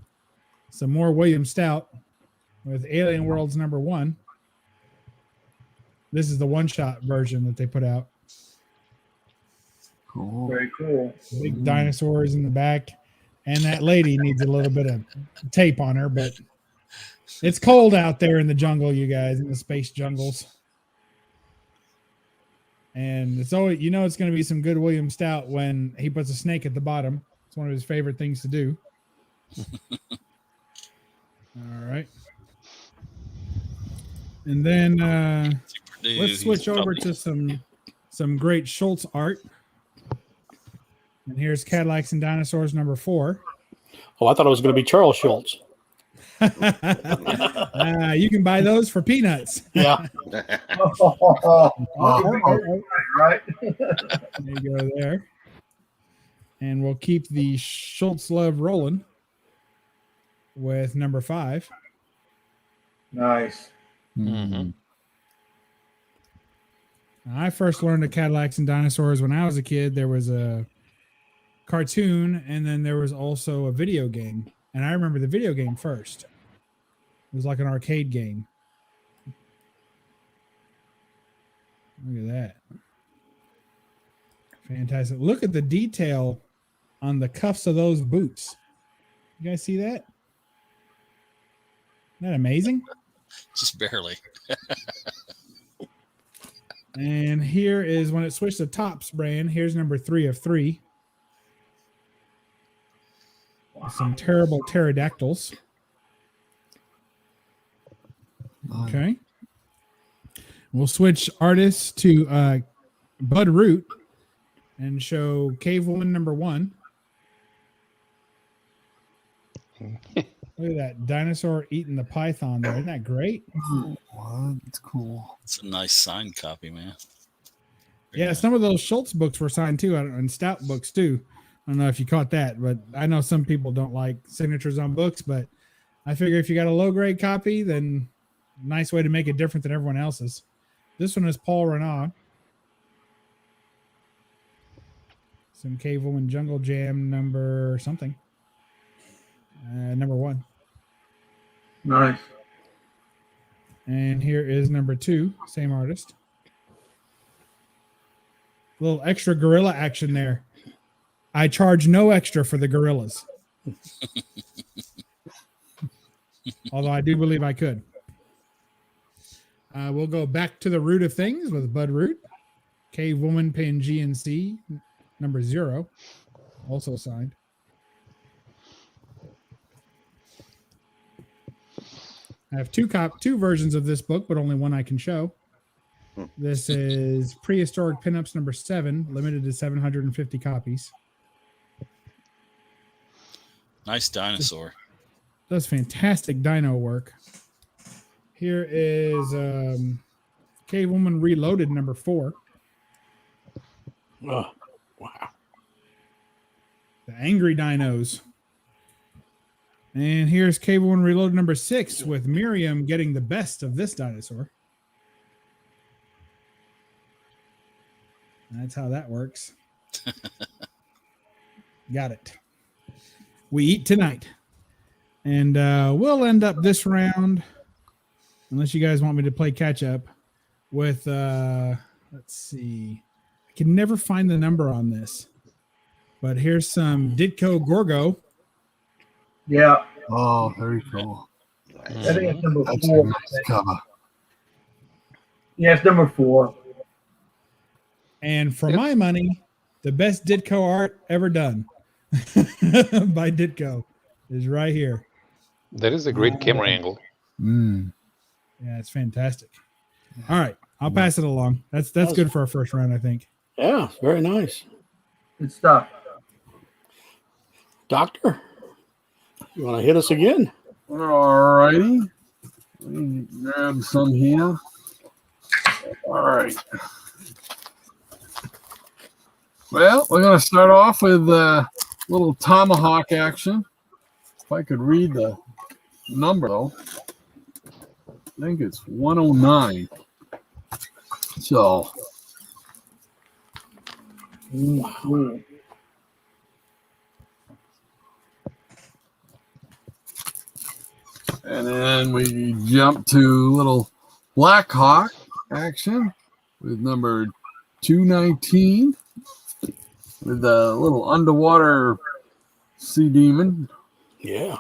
Some more William Stout with Alien Worlds #1. This is the one-shot version that they put out. Cool. Very cool. Big dinosaurs in the back, and that lady needs a little bit of tape on her, but it's cold out there in the jungle, you guys, in the space jungles. And it's always, it's going to be some good William Stout when he puts a snake at the bottom. It's one of his favorite things to do. All right. And then let's switch over to some great Schultz art. And here's Cadillacs and Dinosaurs #4. Oh, I thought it was going to be Charles Schultz. You can buy those for peanuts. Yeah. Right. There you go there. And we'll keep the Schultz love rolling with #5. Nice. Mhm. I first learned of Cadillacs and dinosaurs when I was a kid. There was a cartoon, and then there was also a video game. And I remember the video game first. It was like an arcade game. Look at that. Fantastic. Look at the detail on the cuffs of those boots. You guys see that? Isn't that amazing? Just barely. And here is when it switched to Topps brand. Here's number 3 of 3. Some terrible pterodactyls. Okay. We'll switch artists to Bud Root and show Cave Woman number 1. Look at that dinosaur eating the python there. Isn't that great? What? It's cool. It's a nice signed copy, man. Yeah, some of those Schultz books were signed too, and Stout books too. I don't know if you caught that, but I know some people don't like signatures on books, but I figure if you got a low grade copy, then nice way to make it different than everyone else's. This one is Paul Renaud. Some Cave Woman Jungle Jam number something. Number 1. Nice. And here is number 2, same artist. A little extra gorilla action there. I charge no extra for the gorillas. Although I do believe I could. We'll go back to the root of things with Bud Root. Cave Woman Pin GNC number 0. Also signed. I have two versions of this book, but only one I can show. This is Prehistoric Pinups number 7, limited to 750 copies. Nice dinosaur. Does fantastic dino work. Here is Cave Woman Reloaded number 4. Oh, wow. The Angry Dinos. And here's Cave Woman Reloaded number 6 with Miriam getting the best of this dinosaur. That's how that works. Got it. We eat tonight. And we'll end up this round, unless you guys want me to play catch up, with, let's see. I can never find the number on this. But here's some Ditko Gorgo. Yeah. Oh, very cool. I think it's number That's 4. a nice cover. Yeah, it's number 4. And for my money, the best Ditko art ever done by Ditko is right here. That is a great camera angle. Mm. Yeah, it's fantastic. All right, I'll pass it along. That's good for our first round, I think. Yeah, very nice. Good stuff. Doctor, you want to hit us again? All righty. Let me grab some here. All right. Well, we're going to start off with a little tomahawk action. If I could read the number, though. I think it's 109. So. Cool. And then we jump to little Black Hawk action with number 219 with the little underwater sea demon. Yeah.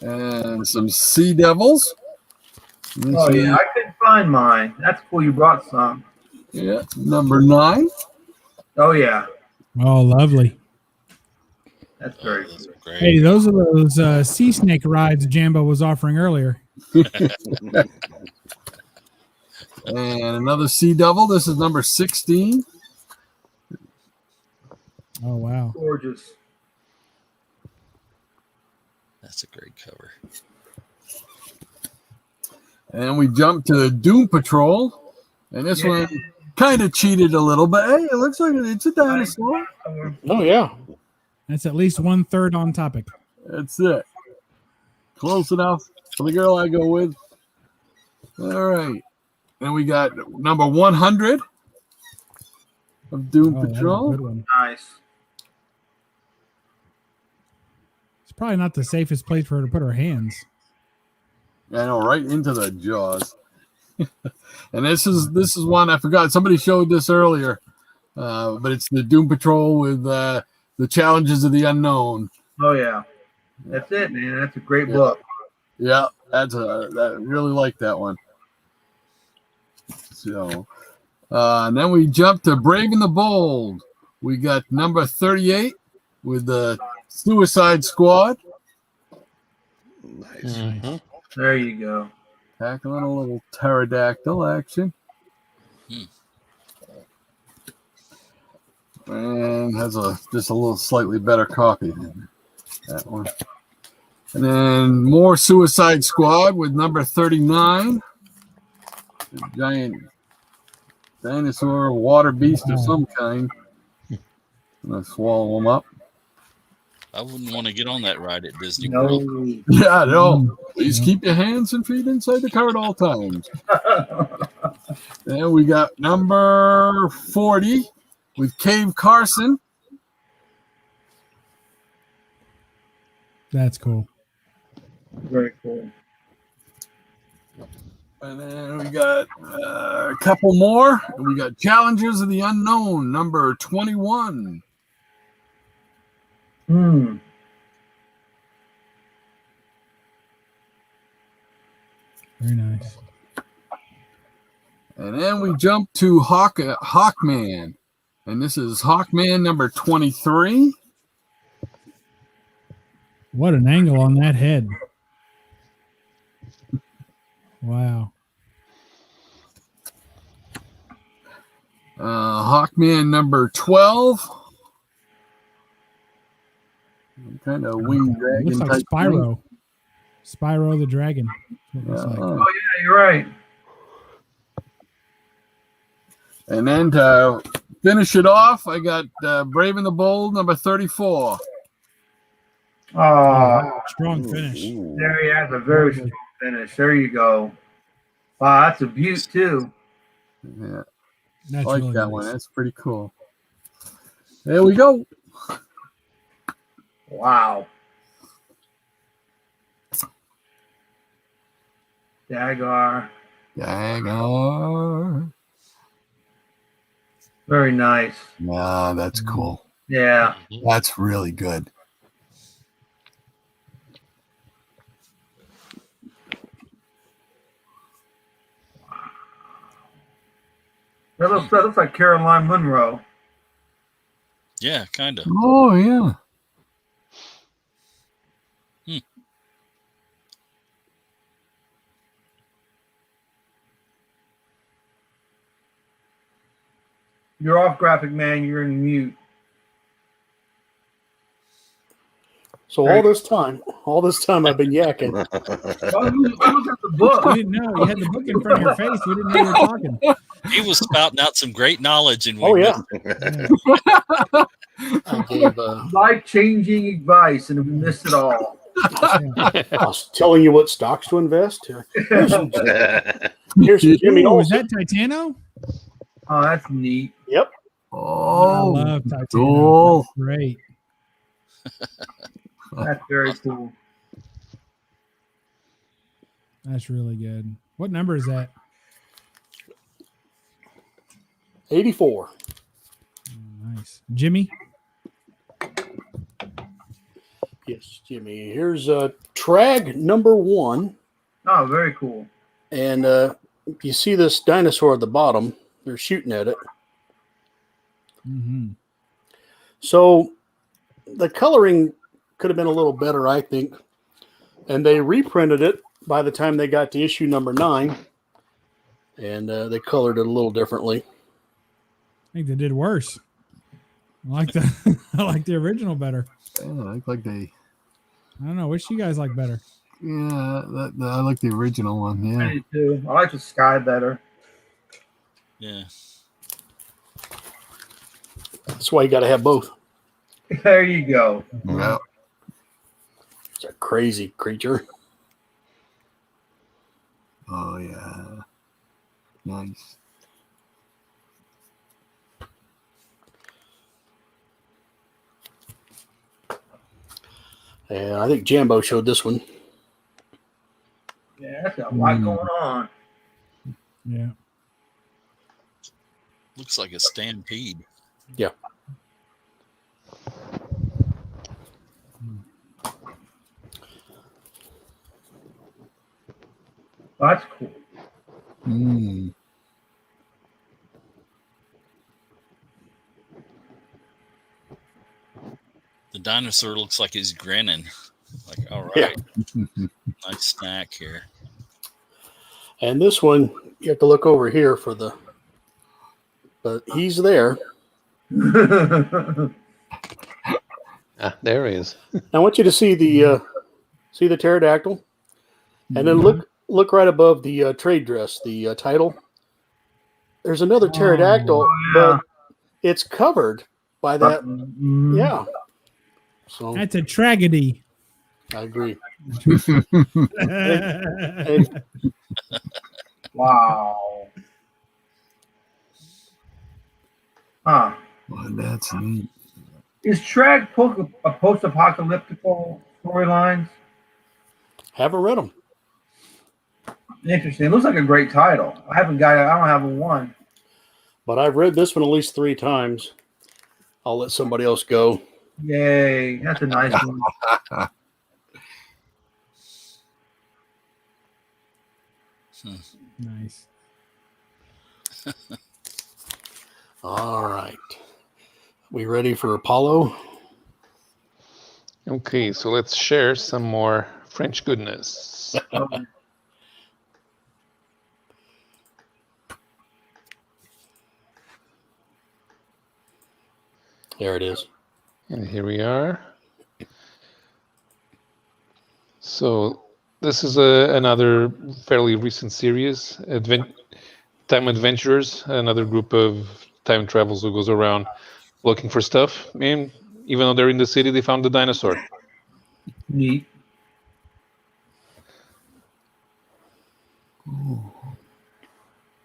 And some sea devils. Oh, yeah, I couldn't find mine. That's cool. You brought some. Yeah, number 9. Oh, yeah. Oh, lovely. That's very Those cool. are great. Hey, those are those sea snake rides Jambo was offering earlier. And another sea devil. This is number 16. Oh, wow. Gorgeous. That's a great cover. And we jump to Doom Patrol. And this one kind of cheated a little, but hey, it looks like it's a dinosaur. Oh, yeah. That's at least 1/3 on topic. That's it. Close enough for the girl I go with. All right. And we got number 100 of Doom Oh, that's a Patrol. good one. Nice. It's probably not the safest place for her to put her hands. I know, right into the jaws. And this is one I forgot. Somebody showed this earlier, but it's the Doom Patrol with the Challenges of the Unknown. Oh yeah, that's it, man. That's a great Yeah. book. Yeah, I really like that one. So, and then we jump to Brave and the Bold. We got number 38 with the Suicide Squad. Nice. Mhm. There you go. Tackling a little pterodactyl action. And has just a little slightly better copy than that one. And then more Suicide Squad with number 39. A giant dinosaur, water beast of some kind. I'm going to swallow them up. I wouldn't want to get on that ride at Disney No. World. Yeah, no. Please keep your hands and feet inside the car at all times. And we got number 40 with Cave Carson. That's cool. Very cool. And then we got a couple more. We got Challengers of the Unknown, number 21. Hmm. Very nice. And then we jump to Hawkman. And this is Hawkman number 23. What an angle on that head. Wow. Hawkman number 12. Kind of winged dragon. Looks like type Spyro. thing. Spyro the dragon. That's what it looks like. Oh yeah, you're right. And then to finish it off, I got Brave and the Bold number 34. Strong finish. There he has a very strong finish. There you go. Wow, that's a beaut too. Yeah, I That's like really that nice. one. That's pretty cool. There we go. Wow. Jaguar. Jaguar. Very nice. Yeah, that's cool. Yeah. That's really good. That looks like Caroline Munro. Yeah, kind of. Oh, yeah. You're off, graphic man. You're in mute. So all this time I've been yakking. Oh, you look at the book. We didn't know. You had the book in front of your face. We didn't know you were talking. He was spouting out some great knowledge, and we Oh yeah, Yeah. I gave. Life-changing advice, and we missed it all. I was telling you what stocks to invest. Here's some Jimmy Ooh, is Olsen. that Titano? Oh, that's neat. Yep. Oh, I love Titano. cool. That's great. That's very cool. That's really good. What number is that? 84. Nice. Jimmy? Yes, Jimmy. Here's Trag number 1. Oh, very cool. And you see this dinosaur at the bottom. They're shooting at it. Mm-hmm. So the coloring could have been a little better, I think. And they reprinted it by the time they got to issue number 9. And they colored it a little differently. I think they did worse. I like the original better. Yeah, I like they. I don't know. Which you guys like better? Yeah, I like the original one. I Yeah. do too. I like the sky better. yeah. That's why you got to have both. There you go. Yeah. It's a crazy creature. Oh yeah, nice. And I think Jambo showed this one. Yeah, that's a lot going on. Yeah. Looks like a stampede. Yeah. That's cool. Mm. The dinosaur looks like he's grinning. Like, all Yeah. right, nice snack here. And this one, you have to look over here for the, but he's there. There he is. I want you to see the pterodactyl, and then look right above the trade dress, the title. There's another pterodactyl, but it's covered by that. Yeah. So That's a tragedy. I agree. Wow. Huh. Well, that's neat. Is Trag a post-apocalyptical storylines? Haven't read them. Interesting. It looks like a great title. I don't have a one. But I've read this one at least 3 times. I'll let somebody else go. Yay. That's a nice one. Nice. All right. We ready for Apollo? Okay, so let's share some more French goodness. There it is. And here we are. So this is another fairly recent series, Time Adventurers, another group of time travelers who goes around looking for stuff. And even though they're in the city, they found the dinosaur. Neat.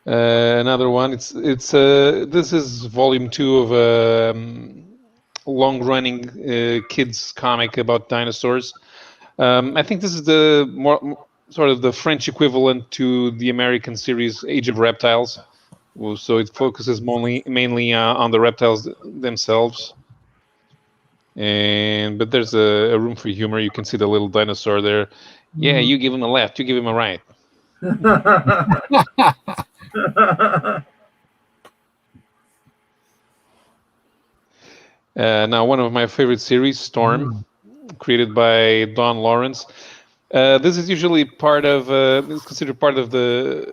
Another one. This is volume 2 of a long-running kids comic about dinosaurs. I think this is the more sort of the French equivalent to the American series Age of Reptiles. So it focuses mainly on the reptiles themselves. But there's a room for humor. You can see the little dinosaur there. Yeah, you give him a left, you give him a right. Now, one of my favorite series, Storm, created by Don Lawrence. This is usually considered part of the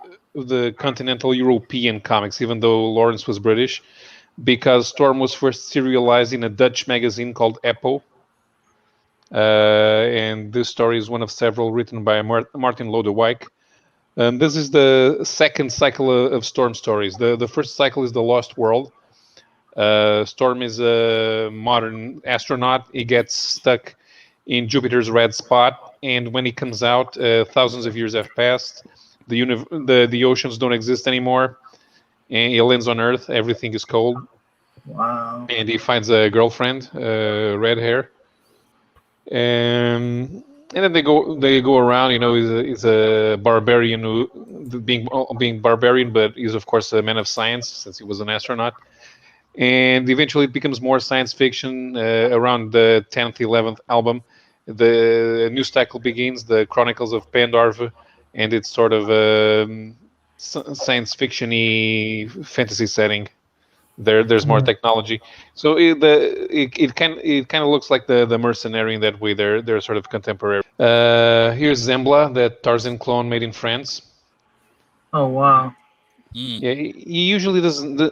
continental European comics, even though Lawrence was British, because Storm was first serialized in a Dutch magazine called Eppo. And this story is one of several written by Martin Lodewijk. This is the second cycle of Storm stories. The first cycle is The Lost World. Storm is a modern astronaut. He gets stuck in Jupiter's red spot, and when he comes out, thousands of years have passed. The oceans don't exist anymore, and he lands on Earth. Everything is cold. Wow. And he finds a girlfriend, red hair, and then they go around. He's a barbarian being barbarian, but he's of course a man of science since he was an astronaut. And eventually it becomes more science fiction. Around the 10th, 11th album, the new cycle begins, the Chronicles of Pandorf, and it's sort of a science fiction-y fantasy setting. There's more technology, so it kind of looks like the Mercenary in that way. They're sort of contemporary. Here's Zembla, that Tarzan clone made in France. Oh wow. Yeah, he usually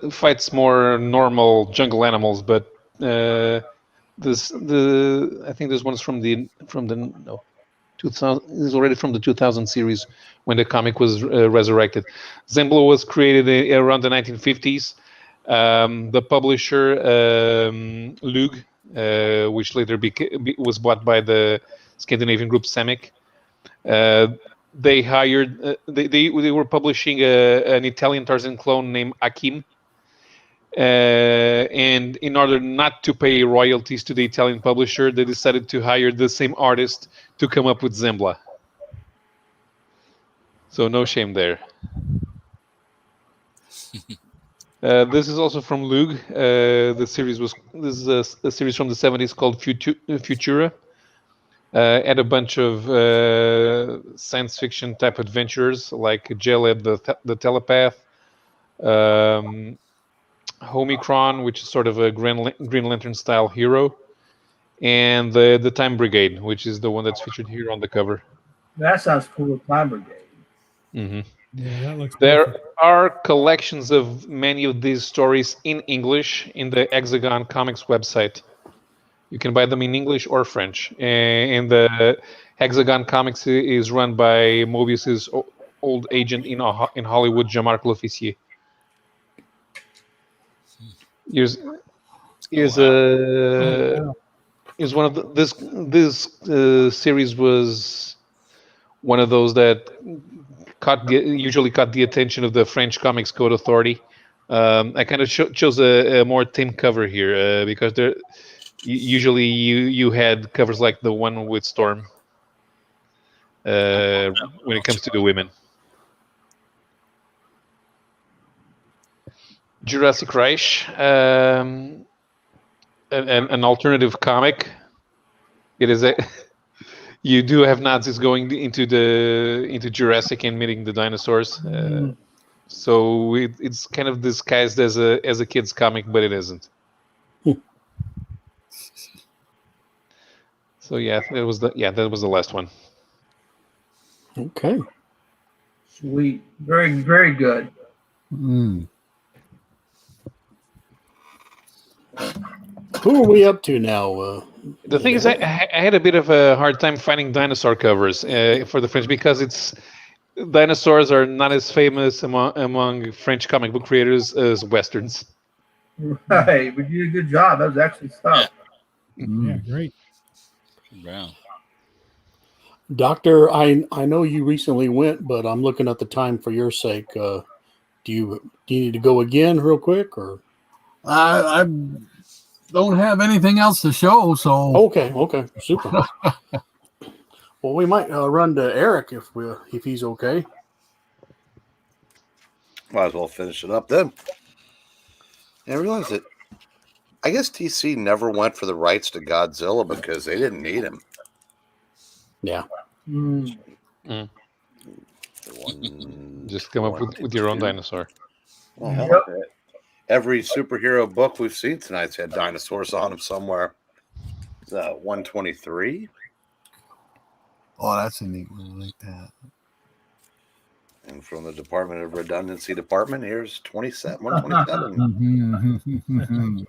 fights more normal jungle animals, but I think this one's from the 2000. This is already from the 2000 series when the comic was resurrected. Zembla was created around the 1950s. The publisher Lug, which later was bought by the Scandinavian group Semic. they hired they were publishing an Italian Tarzan clone named Akim. And in order not to pay royalties to the Italian publisher, they decided to hire the same artist to come up with Zembla. So no shame there. This is also from Lug. This is a series from the 70s called Futura. And a bunch of science fiction type adventures like Jaleb the Telepath, Homicron, which is sort of a Green Lantern style hero, and the Time Brigade, which is the one that's featured here on the cover. That sounds cool. Time Brigade. Mm-hmm. Yeah, that looks There perfect. are collections of many of these stories in English in the Hexagon Comics website. You can buy them in English or French. And the Hexagon Comics is run by Mobius's old agent in Hollywood, Jean-Marc L'Officier. Here's one of this series was one of those that usually caught the attention of the French Comics Code Authority. I kind of chose a more tame cover here because usually you had covers like the one with Storm when it comes to the women. Jurassic Reich, an alternative comic. It is you do have Nazis going into Jurassic and meeting the dinosaurs. So it's kind of disguised as a kid's comic, but it isn't. So yeah, that was the last one. Okay. Sweet. Very, very good. Mm. Who are we up to now? The thing is, I had a bit of a hard time finding dinosaur covers for the French because dinosaurs are not as famous among French comic book creators as Westerns. Right. We did a good job. That was excellent stuff. Yeah, great. Brown. Doctor, I know you recently went, but I'm looking at the time for your sake. Do you need to go again real quick, or? I don't have anything else to show, so Okay, super. Well, we might run to Eric if he's okay. Might as well finish it up then. And I realized that I guess DC never went for the rights to Godzilla because they didn't need him. Yeah. Just come up with your own dinosaur. Well, every superhero book we've seen tonight's had dinosaurs on them somewhere. Is that 123? oh, that's a neat one. I like that. And from the Department of Redundancy Department, here's 127.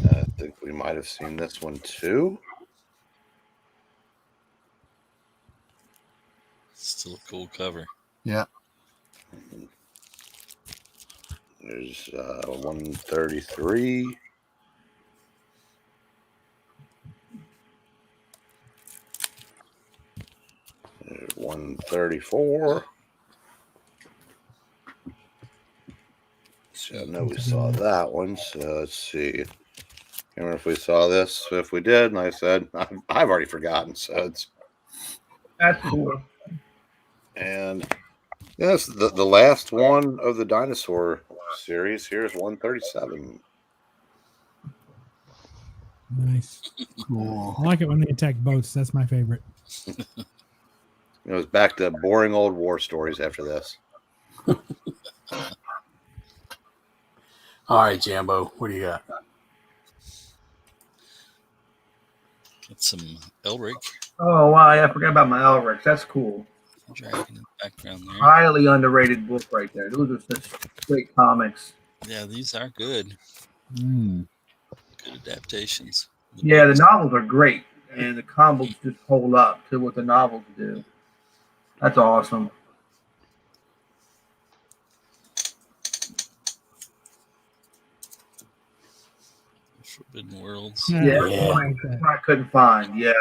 I think we might have seen this one too. Still a cool cover. Yeah. There's 133. There's 134. So I know we saw that one. So let's see. I can't remember if we saw this. If we did, and I said I've already forgotten. So it's That's cool. and yes, the last one of the dinosaur series. Here's 137. Nice. Cool. I like it when they attack boats. That's my favorite. It was back to boring old war stories after this. All right, Jambo, what do you got? Got some Elric Oh, wow. I forgot about my Elric. That's cool. dragon in the background there. Highly underrated book right there. Those are such great comics. Yeah, these are good. Mm. Good adaptations. Yeah, the novels are great, and the comics just hold up to what the novels do. That's awesome. Forbidden Worlds. Yeah, Yeah. I couldn't find. Yeah.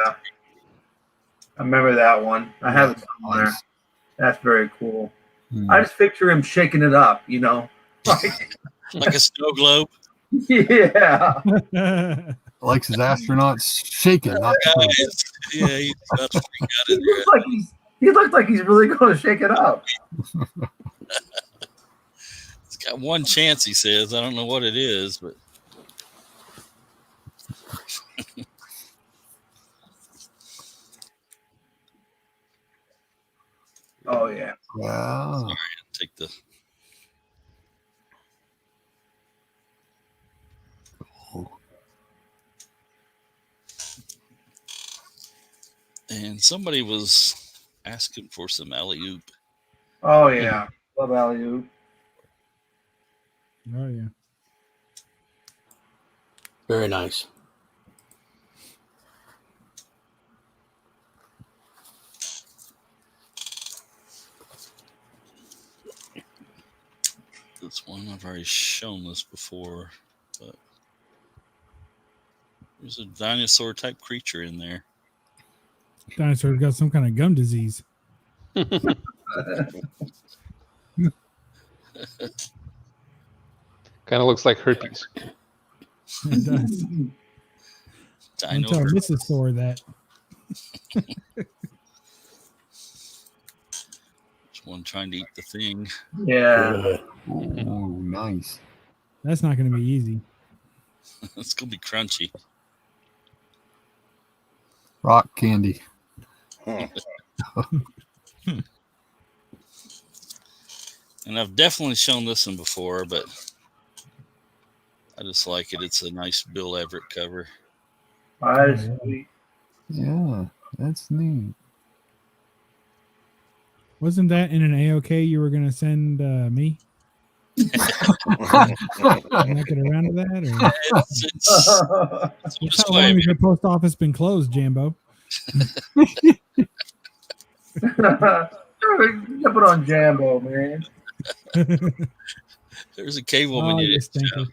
I remember that one. I have it somewhere. Nice. That's very cool. Hmm. I just picture him shaking it up, Like, Like a snow globe. yeah. Likes his astronauts shaking, not shaking. Guys, yeah, he's about to freak out He in there. looks like he's really going to shake it up. It's got one chance, he says. I don't know what it is, but Oh yeah. Yeah. take the. And somebody was asking for some alley-oop. Oh yeah. Love alley-oop. Oh yeah. Very nice. This one, I've already shown this before, but there's a dinosaur type creature in there. Dinosaur's got some kind of gum disease. Kind of looks like herpes. It does. Don't Dino tell herp. Mrs. Thor that. There's one trying to eat the thing. Yeah. Oh, nice. That's not going to be easy. It's gonna be crunchy. Rock candy. Huh. And I've definitely shown this one before, but I just like it. It's a nice Bill Everett cover. That is sweet. Yeah, that's neat. Wasn't that in an AOK you were going to send me? Can I get around to that? Or? It's That's just how way, long man. has your post office been closed, Jambo? Jump it on Jambo, man. There's a cable when Oh, you you did. stinker.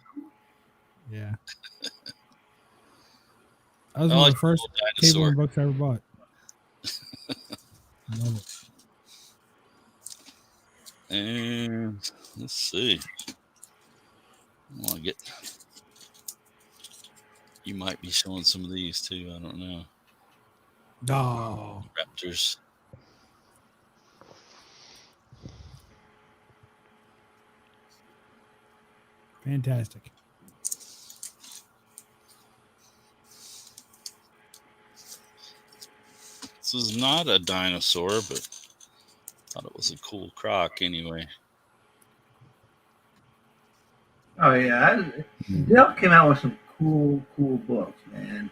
Yeah. That was I one of like the first the little cable dinosaur. and books I ever bought. I love it. And let's see. I want to get. You might be showing some of these too. I don't know. Oh, Raptors. fantastic. This is not a dinosaur, but thought it was a cool croc anyway. Oh yeah. Dale came out with some cool books, man.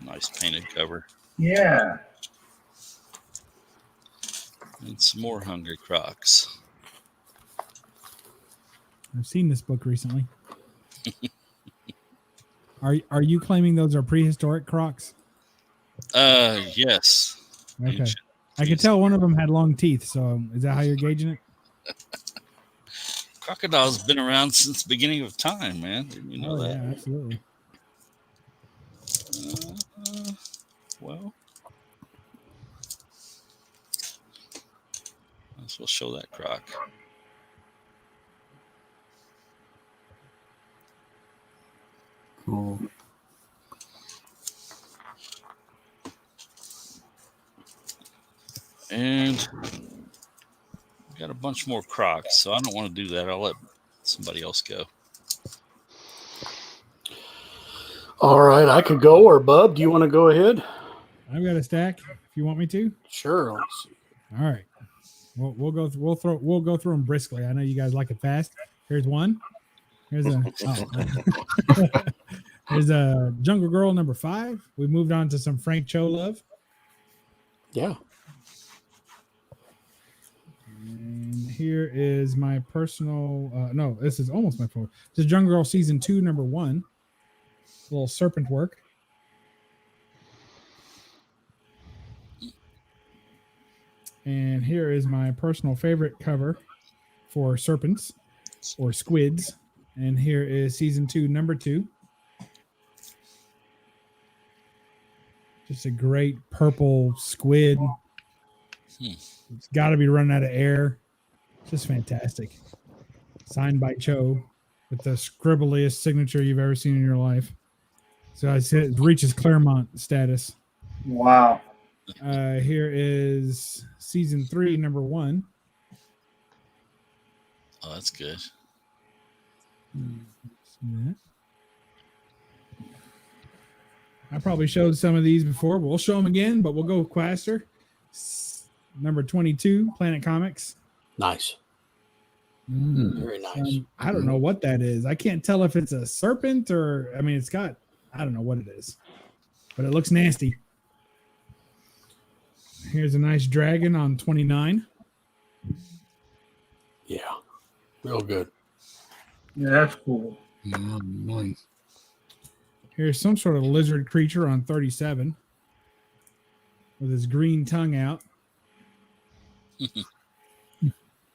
Nice painted cover. Yeah. And some more Hungry Crocs. I've seen this book recently. Are you claiming those are prehistoric crocs? Yes. Okay. Ancient. I could tell one of them had long teeth, so is that how you're gauging it? Crocodile's been around since the beginning of time, man. Didn't you know that? Yeah, absolutely. Well, might as well show that croc. Cool. And we got a bunch more crocs, so I don't want to do that. I'll let somebody else go. All right, I could go, or Bub, do you want to go ahead? I've got a stack. If you want me to. Sure. Let's see. All right. We'll go through them briskly. I know you guys like it fast. Here's one. Here's a Jungle Girl number 5. We moved on to some Frank Cho love. Yeah. And here is my personal. No, this is almost my favorite. This is Jungle Girl season 2, number 1. A little serpent work. And here is my personal favorite cover for Serpents or Squids. And here is season 2, number 2. Just a great purple squid. It's got to be running out of air. Just fantastic. Signed by Cho with the scribbliest signature you've ever seen in your life. So I said it reaches Claremont status. Wow. Here is season 3, number 1. Oh, that's good. I probably showed some of these before, but we'll show them again, but we'll go faster. Number 22, Planet Comics. Nice. Very nice. I don't know what that is. I can't tell if it's a serpent or, I mean, it's got, I don't know what it is, but it looks nasty. Here's a nice dragon on 29. Yeah. Real good. Yeah, that's cool. Yeah, nice. Here's some sort of lizard creature on 37 with his green tongue out.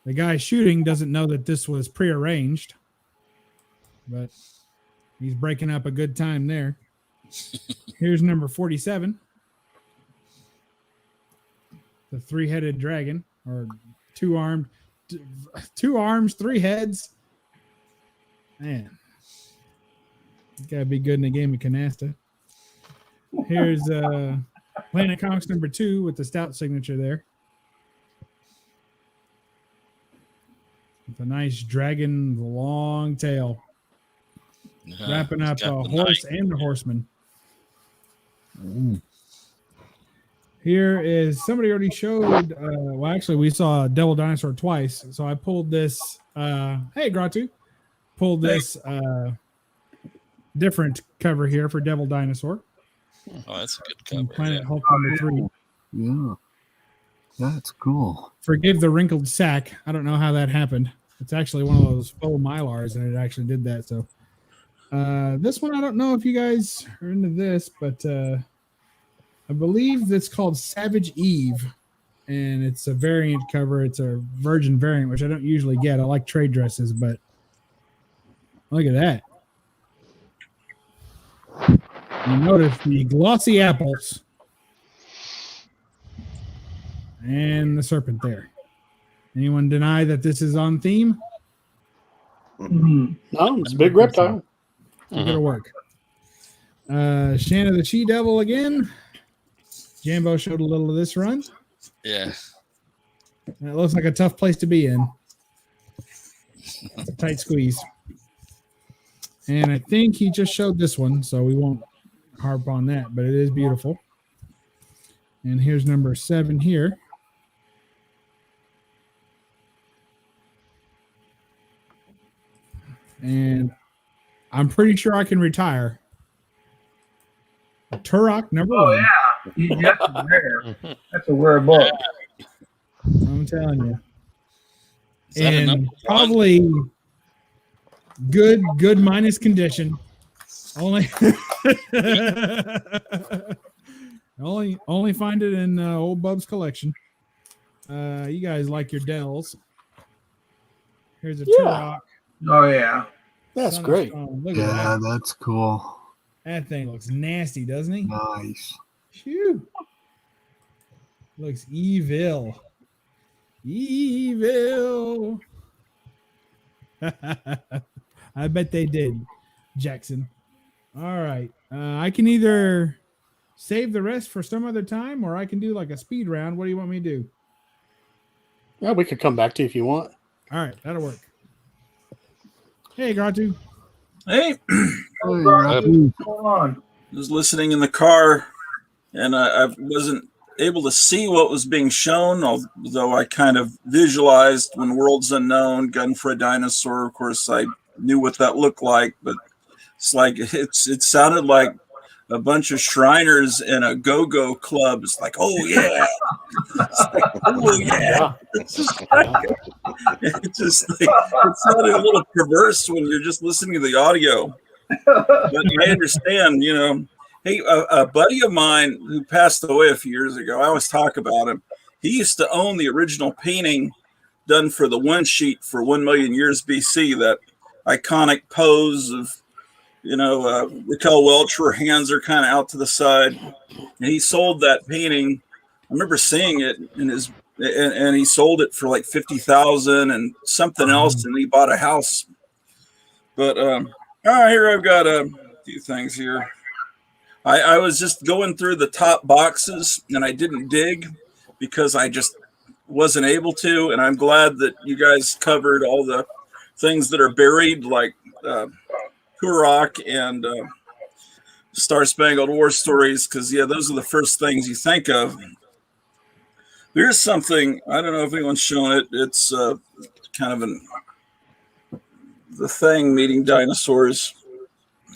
The guy shooting doesn't know that this was prearranged, but he's breaking up a good time there. Here's number 47. The 3-headed dragon, or 2 arms, 3 heads. Man, you gotta be good in a game of canasta. Here's Planet Comics number 2 with the stout signature there. With a nice dragon with a long tail. Wrapping up a horse and a horseman. Here is, somebody already showed, well, actually, we saw Devil Dinosaur twice. So I pulled this, hey, Gratu, pulled this different cover here for Devil Dinosaur. Oh, that's a good cover. Planet Hulk number 3. Yeah. That's cool. Forgive the wrinkled sack. I don't know how that happened. It's actually one of those faux Mylars, and it actually did that. So this one, I don't know if you guys are into this, but I believe it's called Savage Eve, and it's a variant cover. It's a virgin variant, which I don't usually get. I like trade dresses, but look at that. You notice the glossy apples and the serpent there. Anyone deny that this is on theme? Mhm. No, it's a big reptile. It'll work. Shanna the She-Devil again. Jambo showed a little of this run. Yeah. And it looks like a tough place to be in. It's a tight squeeze. And I think he just showed this one, so we won't harp on that, but it is beautiful. And here's number 7 here. And I'm pretty sure I can retire. Turok number 1. Yeah, that's rare. That's a rare book. I'm telling you. Is that a And number 1? probably good minus condition. Only find it in old Bub's collection. You guys like your Dells. Here's a Turok. Oh yeah. That's great. Look at Yeah, that. that's cool. That thing looks nasty, doesn't he? Nice. Phew. Looks evil. Evil. I bet they did, Jackson. All right. I can either save the rest for some other time, or I can do like a speed round. What do you want me to do? Yeah, we could come back to you if you want. All right, that'll work. Hey, Gratu. Hey, What's going on? I was listening in the car, and I wasn't able to see what was being shown, although I kind of visualized when Worlds Unknown, Gun for a Dinosaur. Of course, I knew what that looked like, but it's like it sounded like a bunch of Shriners in a go-go club. It's like, oh yeah, it's like, oh yeah. It's just like, it sounded a little perverse when you're just listening to the audio. But I understand, you know. Hey, a buddy of mine who passed away a few years ago, I always talk about him. He used to own the original painting done for the one sheet for 1 million years BC, that iconic pose of Raquel Welch, her hands are kind of out to the side, and he sold that painting. I remember seeing it in his, and he sold it for like 50,000 and something else, and he bought a house. But here I've got a few things here. I was just going through the top boxes, and I didn't dig because I just wasn't able to. And I'm glad that you guys covered all the things that are buried, like Korak and Star Spangled War stories, because those are the first things you think of. Here's something, I don't know if anyone's shown it. It's kind of the Thing meeting dinosaurs.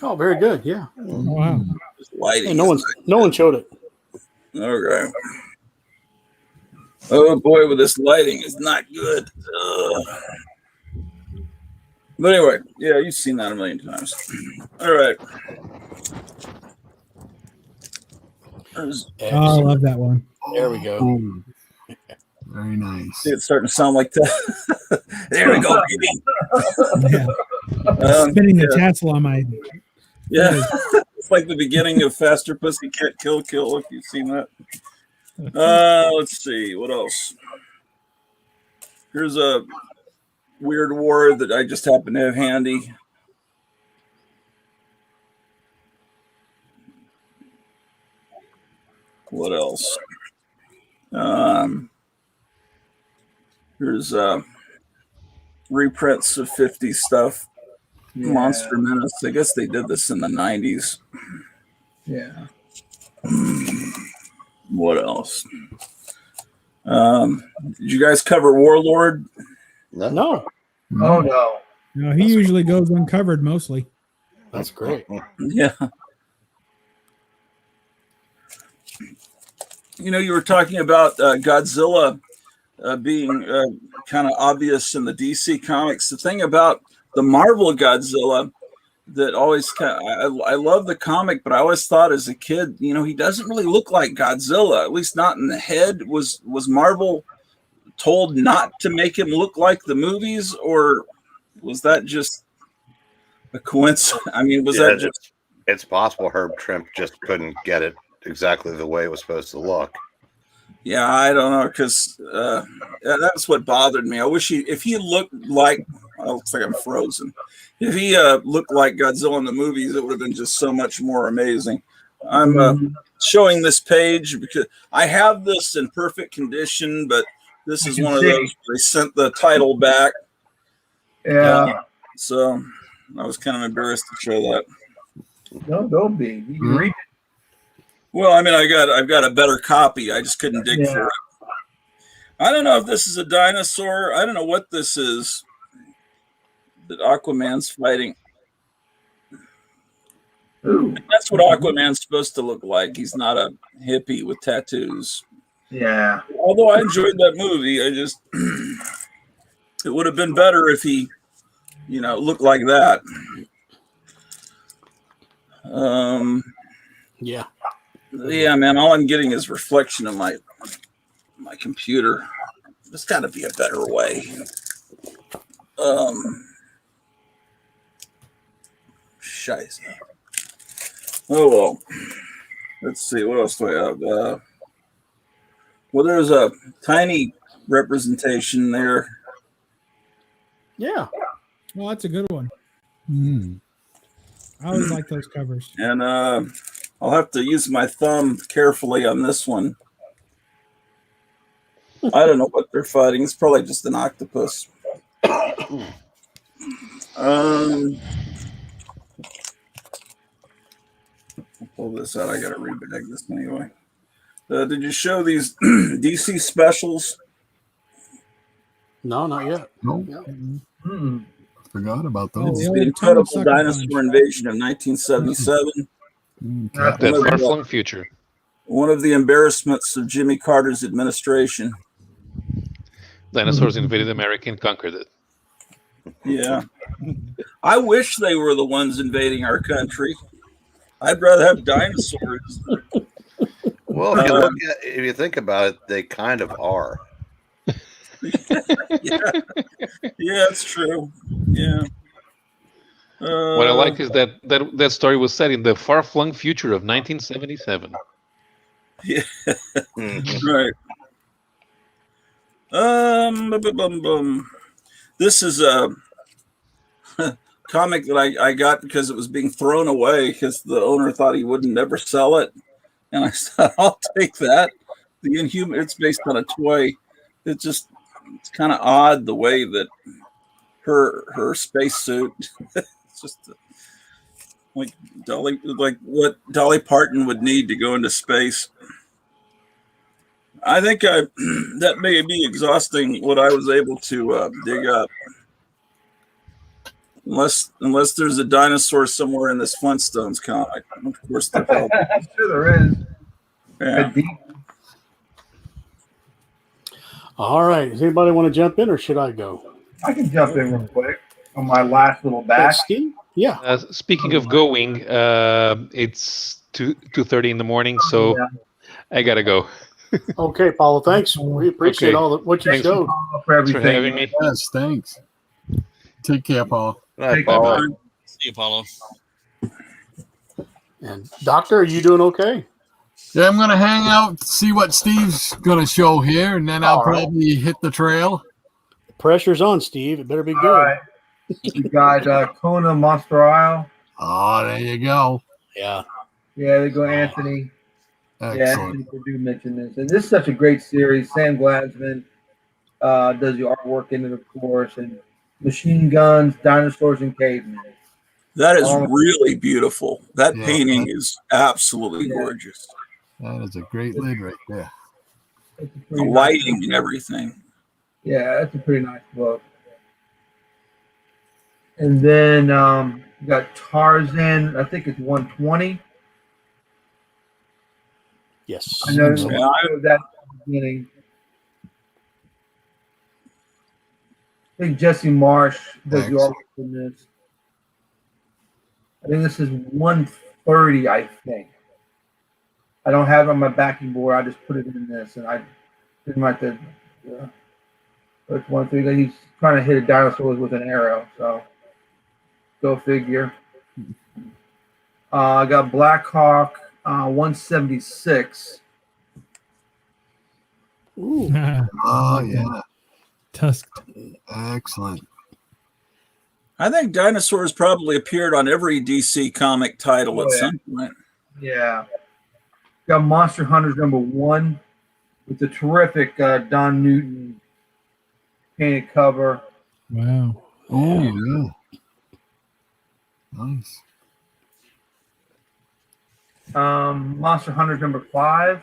Oh, very good. Yeah. Wow. Lighting. Hey, no one showed it. Okay. Oh boy, with this lighting is not good. But anyway, you've seen that a million times. All right. I love that one. There we go. Ooh. Very nice. See, it's starting to sound like that. There we go, baby. Yeah. Spinning the tassel on my. Yeah. It's like the beginning of Faster Pussycat Kill Kill, if you've seen that. Let's see. What else? Here's a weird war that I just happen to have handy. What else? Here's reprints of 50s stuff. Yeah. Monster Menace. I guess they did this in the 90s. Yeah. What else? Did you guys cover Warlord? No. Oh no. No, he usually goes uncovered mostly. That's great. Yeah. You were talking about Godzilla being kind of obvious in the DC comics. The thing about the Marvel Godzilla that always I love the comic, but I always thought as a kid, he doesn't really look like Godzilla, at least not in the head. Was Marvel told not to make him look like the movies, or was that just a coincidence? I mean, that just... It's possible Herb Trimp just couldn't get it exactly the way it was supposed to look. Yeah, I don't know, because that's what bothered me. I wish if he looked like, it looks like I'm frozen. If he looked like Godzilla in the movies, it would have been just so much more amazing. I'm showing this page because I have this in perfect condition, but this is one of those where they sent the title back. Yeah. So I was kind of embarrassed to show that. No, don't be. You can read it. Well, I mean, I've got a better copy. I just couldn't dig for it. I don't know if this is a dinosaur. I don't know what this is that Aquaman's fighting. Ooh. That's what Aquaman's supposed to look like. He's not a hippie with tattoos. Yeah. Although I enjoyed that movie, I just it would have been better if he, looked like that. Yeah. Yeah, man. All I'm getting is reflection of my computer. There's got to be a better way. Scheiße. Oh well. Let's see. What else do I have? Well, there's a tiny representation there. Yeah. Well, that's a good one. Mm. I always like those covers. And I'll have to use my thumb carefully on this one. I don't know what they're fighting. It's probably just an octopus. I'll pull this out. I got to rebag this anyway. Did you show these DC specials? No, not yet. No. Hmm. Forgot about Oh, those. The Incredible Dinosaur Invasion of 1977. That far-flung future. One of the embarrassments of Jimmy Carter's administration. Dinosaurs invaded America and conquered it. Yeah. I wish they were the ones invading our country. I'd rather have dinosaurs. Well, if you think about it, they kind of are. Yeah, it's true. Yeah. What I like is that story was set in the far-flung future of 1977. Right. This is a comic that I got because it was being thrown away because the owner thought he wouldn't ever sell it, and I said, "I'll take that." The Inhuman. It's based on a toy. It's kind of odd the way that her spacesuit. It's just like what Dolly Parton would need to go into space. I think that may be exhausting what I was able to dig up. Unless there's a dinosaur somewhere in this Flintstones comic. Of course there will. I'm sure there is. Yeah. All right. Does anybody want to jump in, or should I go? I can jump in real quick on my last little back. Steve? Yeah. Speaking of going, it's 2:30 in the morning, so I gotta go. Okay, Paulo. Thanks. We appreciate what you Thanks showed. For everything. for having me. Yes, thanks. Take care, Paul. Take Paul. care. See you, Apollo. And Doctor, are you doing okay? Yeah, I'm gonna hang out, see what Steve's gonna show here, and then I'll All right. probably hit the trail. Pressure's on, Steve. It better be All good. right. You got Conan Monster Isle. Oh, there you go. Yeah. Yeah, they go Anthony. Yeah, Excellent. Anthony Purdue mentioned this. And this is such a great series. Sam Glasman does the artwork in it, of course, and machine guns, dinosaurs, and cavemen. That is really beautiful. That Yeah. painting is absolutely gorgeous. That is a great lid right there. It's a The pretty lighting nice, and everything. yeah, that's a pretty nice book. And then you got Tarzan. I think it's 120. Yes. I know Yeah, that at the beginning. I think Jesse Marsh does the Excellent. artwork in this. I think this is 130, I think. I don't have it on my backing board. I just put it in this, and I didn't write the. It's 130. He's trying to hit a dinosaur with an arrow. So, go figure. I got Black Hawk 176. Ooh. Oh, yeah. Tusked. Excellent. I think dinosaurs probably appeared on every DC comic title at some point. Yeah. Got Monster Hunters #1 with the terrific Don Newton painted cover. Wow. Oh, yeah. Nice. Monster Hunters #5.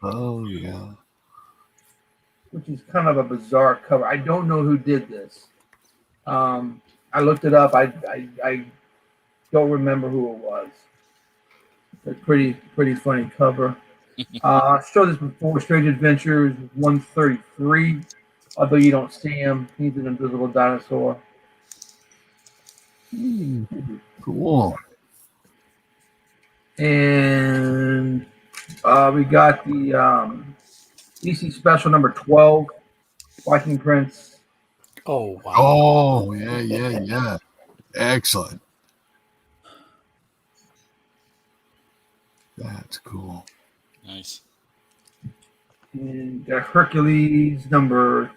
Oh, yeah. Which is kind of a bizarre cover. I don't know who did this. I looked it up. I don't remember who it was. It's a pretty funny cover. I showed this before. Strange Adventures 133. Although you don't see him, he's an invisible dinosaur. Cool. And we got the DC Special #12, Viking Prince. Oh, wow. Oh, yeah. Excellent. That's cool. Nice. And Hercules #10.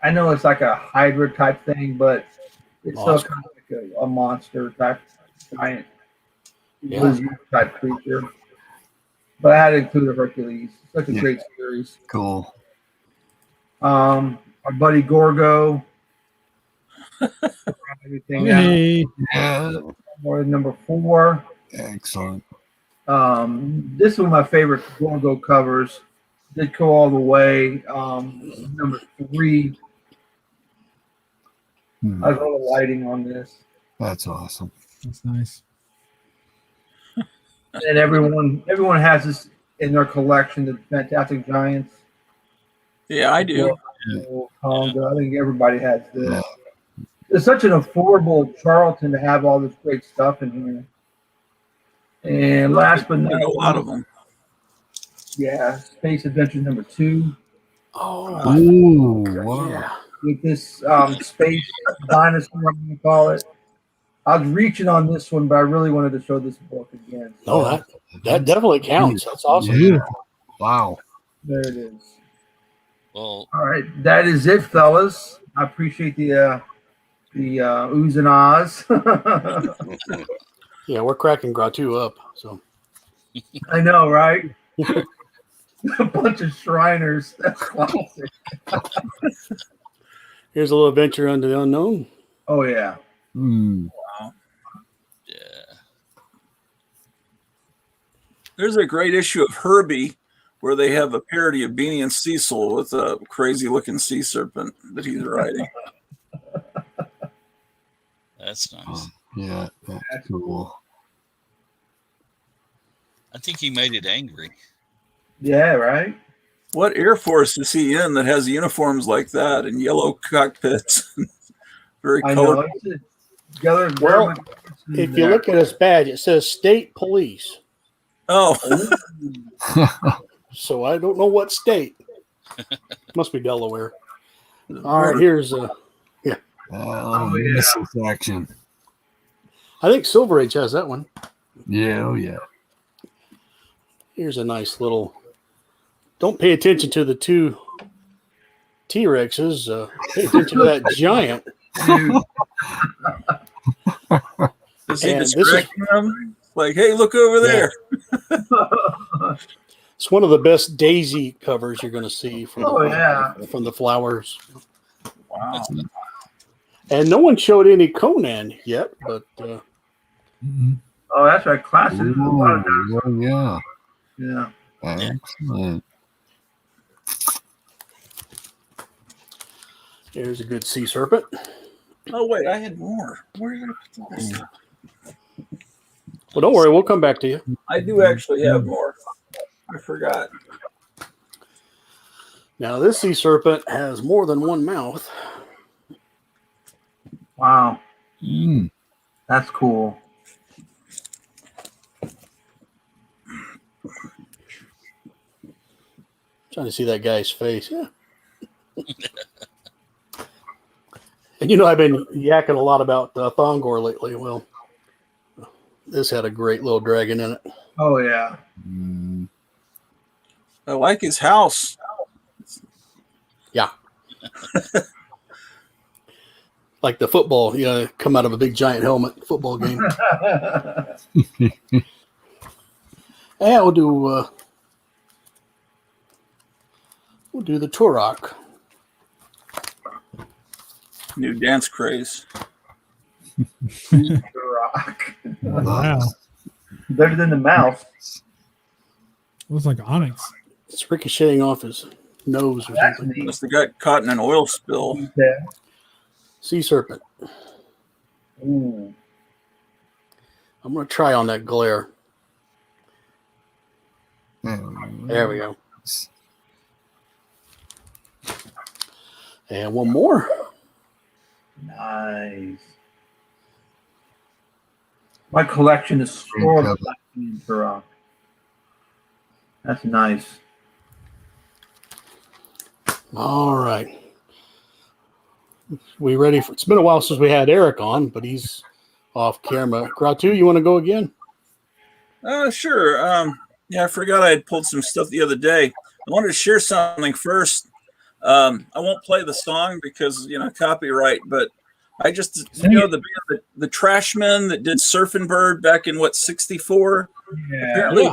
I know it's like a Hydra type thing, but it's still Monster. kind of like a monster type giant Yeah. lizard type creature. But I had to include a Hercules. Such a great series. Cool. Our buddy Gorgo. Everything else. Hey. Yeah. More #4. Excellent. This is one of my favorite Gorgo covers. Did go all the way. #3. Hmm. I got a lighting on this. That's awesome. That's nice. And everyone has this in their collection, the Fantastic Giants. Yeah, I do. Conga. I think everybody has this. Yeah. It's such an affordable Charlton to have all this great stuff in here. And last but not a lot of them. yeah, Space Adventures #2. Oh, Ooh, wow. yeah. with this space dinosaur, I'm going to call it. I was reaching on this one, but I really wanted to show this book again. No, So that definitely counts. That's awesome. Yeah. Wow. there it is. Well, All right, that is it, fellas. I appreciate the oohs and ahs. Yeah, we're cracking Gratu up. So I know, right? A bunch of Shriners. That's classic. here's a little adventure into the unknown. Oh yeah. Hmm. yeah. There's a great issue of Herbie where they have a parody of Beanie and Cecil with a crazy looking sea serpent that he's riding. That's nice. Yeah, that's cool. I think he made it angry. Yeah, right? What Air Force is he in that has uniforms like that and yellow cockpits? Very I know. colorful. It's together. Well, if you look at his badge, it says State Police. Oh, So I don't know what state. Must be Delaware. All right, here's Missile action. I think Silver Age has that one. Yeah, oh yeah. Here's a nice little. Don't pay attention to the two T-Rexes. Pay attention to that giant. is he And this is- distracting them? Like, hey, look over there. It's one of the best daisy covers you're going to see from, Oh, yeah. from the flowers. Wow. And no one showed any Conan yet, but Mhm. Oh, that's right. Classic. There's a lot of Ooh, oh, yeah. yeah. Excellent. there's a good sea serpent. Oh, wait, I had more. Where did I put this? Well, don't worry, we'll come back to you. I do actually have more. I forgot. Now, this sea serpent has more than one mouth. Wow. Mm. That's cool. Trying to see that guy's face. Yeah. And you know, I've been yakking a lot about Thongor lately. Well, this had a great little dragon in it. Oh, yeah. Mm. I like his house. Yeah. Like the football, you know, come out of a big giant helmet football game. Yeah, we'll do the Turok. New dance craze. Rock. Wow. Better than the mouse. Looks like onyx. It's ricocheting off his nose or That's something. neat. Must have got caught in an oil spill. Yeah. Sea serpent. Ooh. I'm going to try on that glare. There we go. And one more. Nice. My collection is full of Turok. That's nice. All right. We ready for? It's been a while since we had Eric on, but he's off camera. Gratu, you want to go again? Sure. Yeah, I forgot I had pulled some stuff the other day. I wanted to share something first. I won't play the song because, copyright, but I just, the Trashmen that did Surfing Bird back in, 64? Yeah. Apparently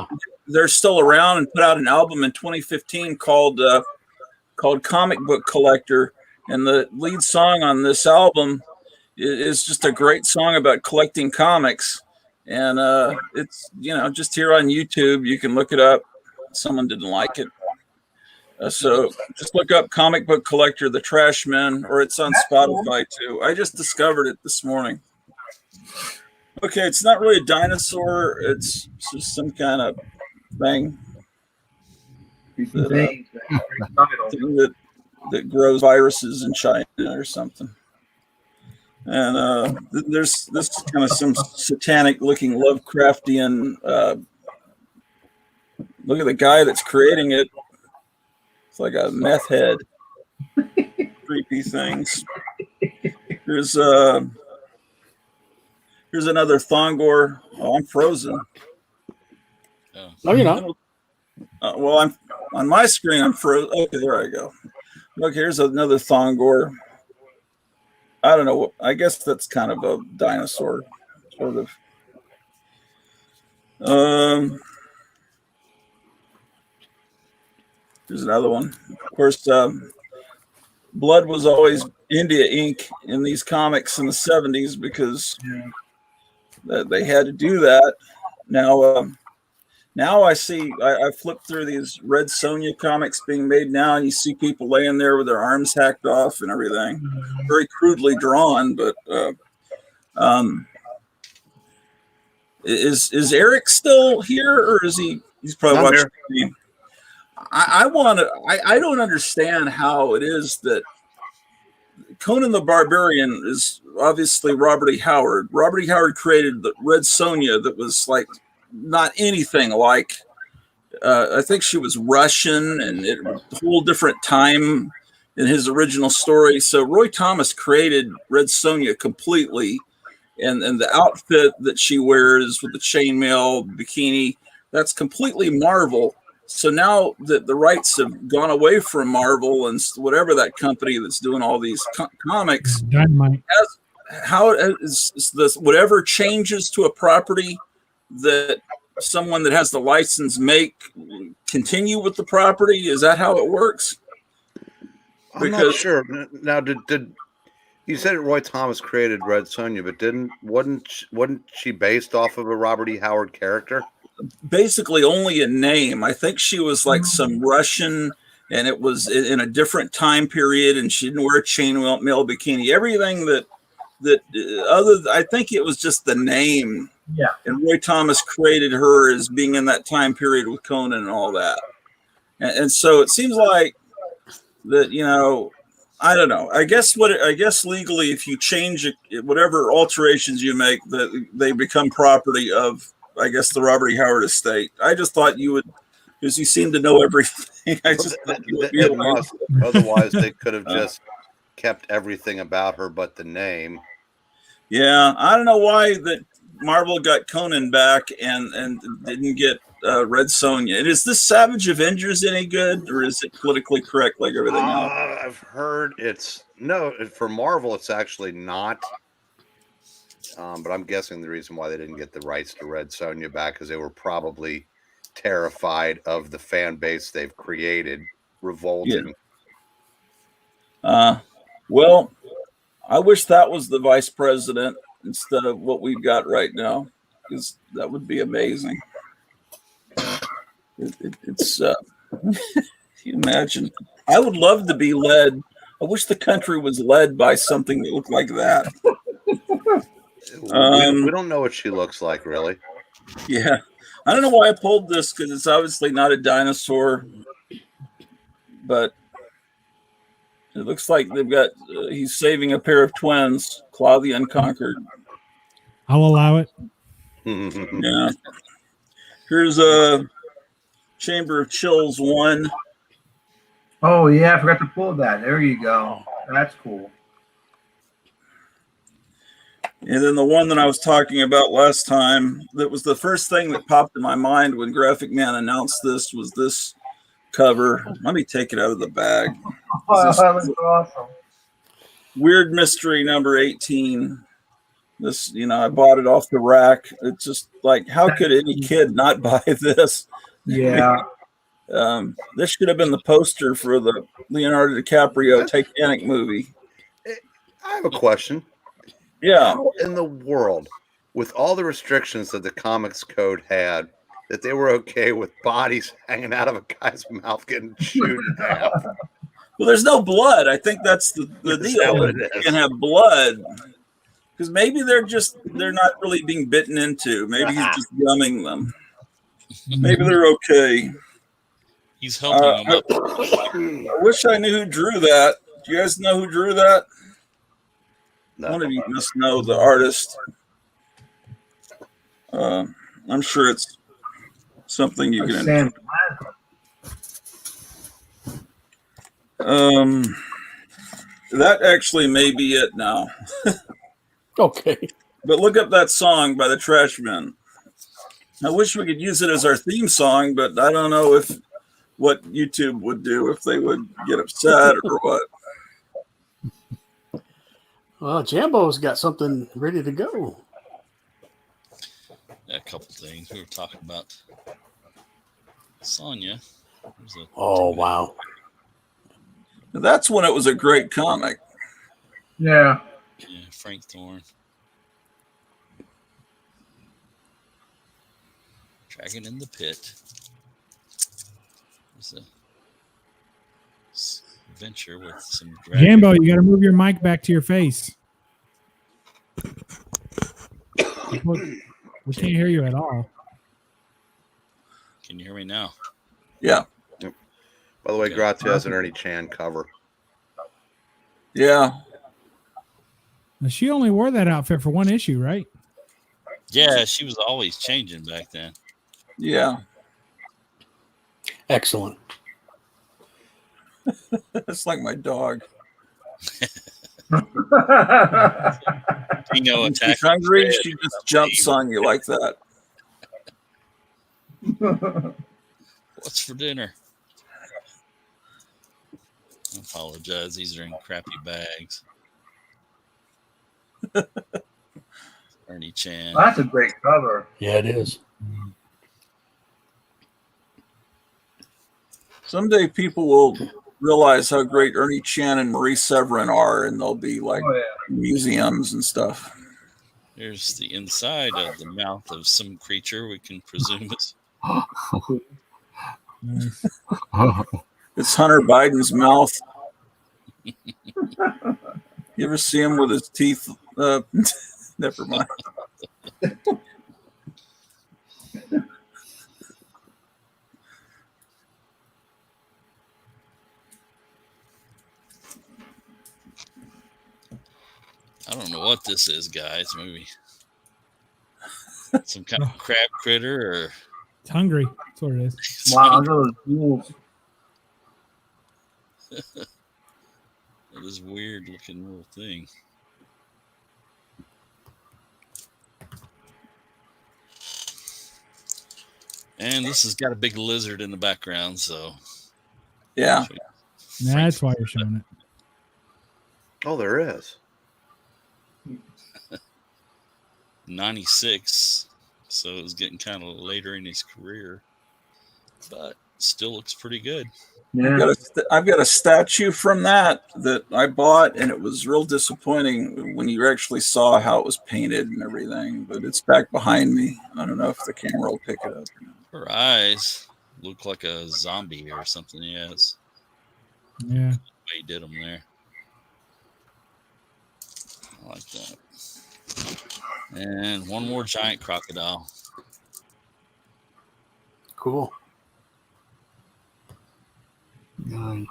they're still around and put out an album in 2015 called Comic Book Collector. And the lead song on this album is just a great song about collecting comics. And it's, just here on YouTube. You can look it up. Someone didn't like it. So just look up Comic Book Collector, The Trashmen, or it's on Spotify too. I just discovered it this morning. Okay, it's not really a dinosaur. It's just some kind of thing that grows viruses in China or something. And there's this kind of some satanic looking Lovecraftian. Look at the guy that's creating it. It's like a meth head. Creepy things. Here's another Thongor. Oh, I'm frozen. No, you're not. Well, I'm on my screen. I'm frozen. Okay, there I go. Look, here's another Thongor. I don't know. I guess that's kind of a dinosaur, sort of. Here's another one. Of course, blood was always India ink in these comics in the 70s because they had to do that. Now I see, I flipped through these Red Sonja comics being made now, and you see people laying there with their arms hacked off and everything. Very crudely drawn, but is Eric still here, or is he's probably watching the game? I don't understand how it is that Conan the Barbarian is obviously Robert E. Howard. Robert E. Howard created the Red Sonja that was like not anything like. I think she was Russian and a whole different time in his original story. So Roy Thomas created Red Sonja completely, and the outfit that she wears with the chainmail bikini, that's completely Marvel. So now that the rights have gone away from Marvel and whatever that company that's doing all these comics, Dynamite. how is this whatever changes to a property that someone that has the license make continue with the property? Is that how it works? I'm not sure. Now, did you said Roy Thomas created Red Sonja, but wasn't she based off of a Robert E. Howard character? Basically only a name. I think she was like some Russian, and it was in a different time period, and she didn't wear a chainmail bikini. Everything I think it was just the name. Yeah. And Roy Thomas created her as being in that time period with Conan and all that. And so it seems like that, I don't know. I guess legally, if you change it, whatever alterations you make, that they become property of, I guess, the Robert E. Howard estate. I just thought you would, because you seem to know everything. I just thought you would be able to. Otherwise, they could have just kept everything about her but the name. Yeah, I don't know why that Marvel got Conan back and didn't get Red Sonja. And is this Savage Avengers any good, or is it politically correct like everything else? I've heard for Marvel, it's actually not. But I'm guessing the reason why they didn't get the rights to Red Sonja back is they were probably terrified of the fan base they've created revolting. Yeah. Well, I wish that was the vice president instead of what we've got right now, because that would be amazing. It's can you imagine? I would love to be led. I wish the country was led by something that looked like that. We don't know what she looks like, really. Yeah, I don't know why I pulled this, because it's obviously not a dinosaur, but it looks like they've got. He's saving a pair of twins, Claw the Unconquered. I'll allow it. Yeah. Here's a Chamber of Chills 1. Oh yeah, I forgot to pull that. There you go. That's cool. And then the one that I was talking about last time, that was the first thing that popped in my mind when Graphic Man announced this, was this cover. Let me take it out of the bag. Oh, that looks awesome. Weird Mystery number 18. This, I bought it off the rack. It's just like, how could any kid not buy this? Yeah. This should have been the poster for the Leonardo DiCaprio Titanic movie. I have a question. Yeah. How in the world, with all the restrictions that the comics code had, that they were okay with bodies hanging out of a guy's mouth getting chewed in half? Well, there's no blood. I think that's the deal. You can have blood. Because maybe they're not really being bitten into. Maybe he's just gumming them. Maybe they're okay. He's helping them up. I wish I knew who drew that. Do you guys know who drew that? No. One of you must know the artist. I'm sure it's something you can. That actually may be it now. Okay. But look up that song by the Trashmen. I wish we could use it as our theme song, but I don't know what YouTube would do, if they would get upset or what. Well, Jambo's got something ready to go. A couple things we were talking about. Sonya. Oh, wow. That's when it was a great comic. Yeah. Yeah, Frank Thorne. Dragon in the Pit. There's a adventure with some dragon. Jambo, you got to move your mic back to your face. We can't hear you at all. Can you hear me now? Yeah. By the way, Grazia has an Ernie Chan cover. Yeah. Now, she only wore that outfit for one issue, right? Yeah, she was always changing back then. Yeah. Excellent. It's like my dog. Dino When attack. she's hungry, she just jumps on you like that. What's for dinner? I apologize. These are in crappy bags. Ernie Chan. That's a great cover. Yeah, it is. Someday people will realize how great Ernie Chan and Marie Severin are, and they'll be like museums and stuff. Here's the inside of the mouth of some creature we can presume is. Nice. It's Hunter Biden's mouth. You ever see him with his teeth? Never mind. I don't know what this is, guys. Maybe some kind of crab critter or. It's hungry. That's what it is. Wow, those jewels. It is weird looking little thing. And this has got a big lizard in the background, so Yeah. That's why you're showing it. Oh, there is. 96, so it was getting kind of later in his career, but still looks pretty good. Yeah. I've got a statue from that I bought, and it was real disappointing when you actually saw how it was painted and everything. But it's back behind me. I don't know if the camera will pick it up. Her eyes look like a zombie or something. Yes, Yeah. the way he did them there. I like that. And one more giant crocodile. Cool. Nice.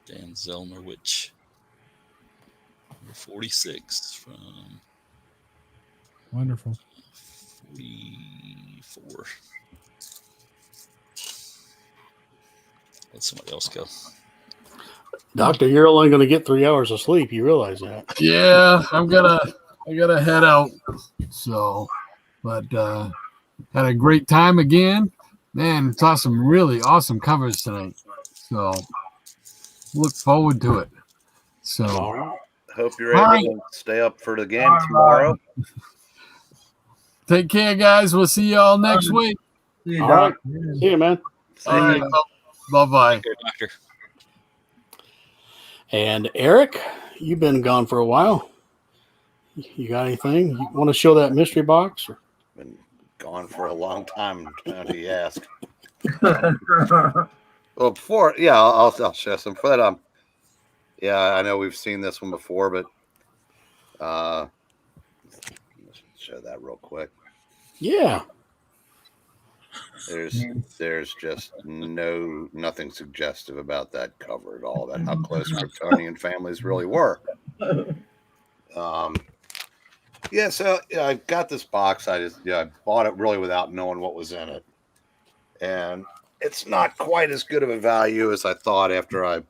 Dan Zelmerwich. Number 46 from Wonderful. 44. Let somebody else go. Doctor, you're only going to get 3 hours of sleep. You realize that? Yeah, I gotta head out. So, but had a great time again. Man, saw some really awesome covers tonight. So look forward to it. So All right. Hope you're able to stay up for the game tomorrow. take care, guys. We'll see y'all next week. See you, All Doc. right. See you, man. All right. Bye-bye. Here, Doctor. And Eric, you've been gone for a while. You got anything? You want to show that mystery box? Or? Been gone for a long time. Now you ask. Well, before, yeah, I'll show some for that. Yeah, I know we've seen this one before, but let's show that real quick. Yeah. There's just nothing suggestive about that cover at all. That how close Kryptonian families really were. Yeah, so yeah, I got this box. I bought it really without knowing what was in it, and it's not quite as good of a value as I thought after I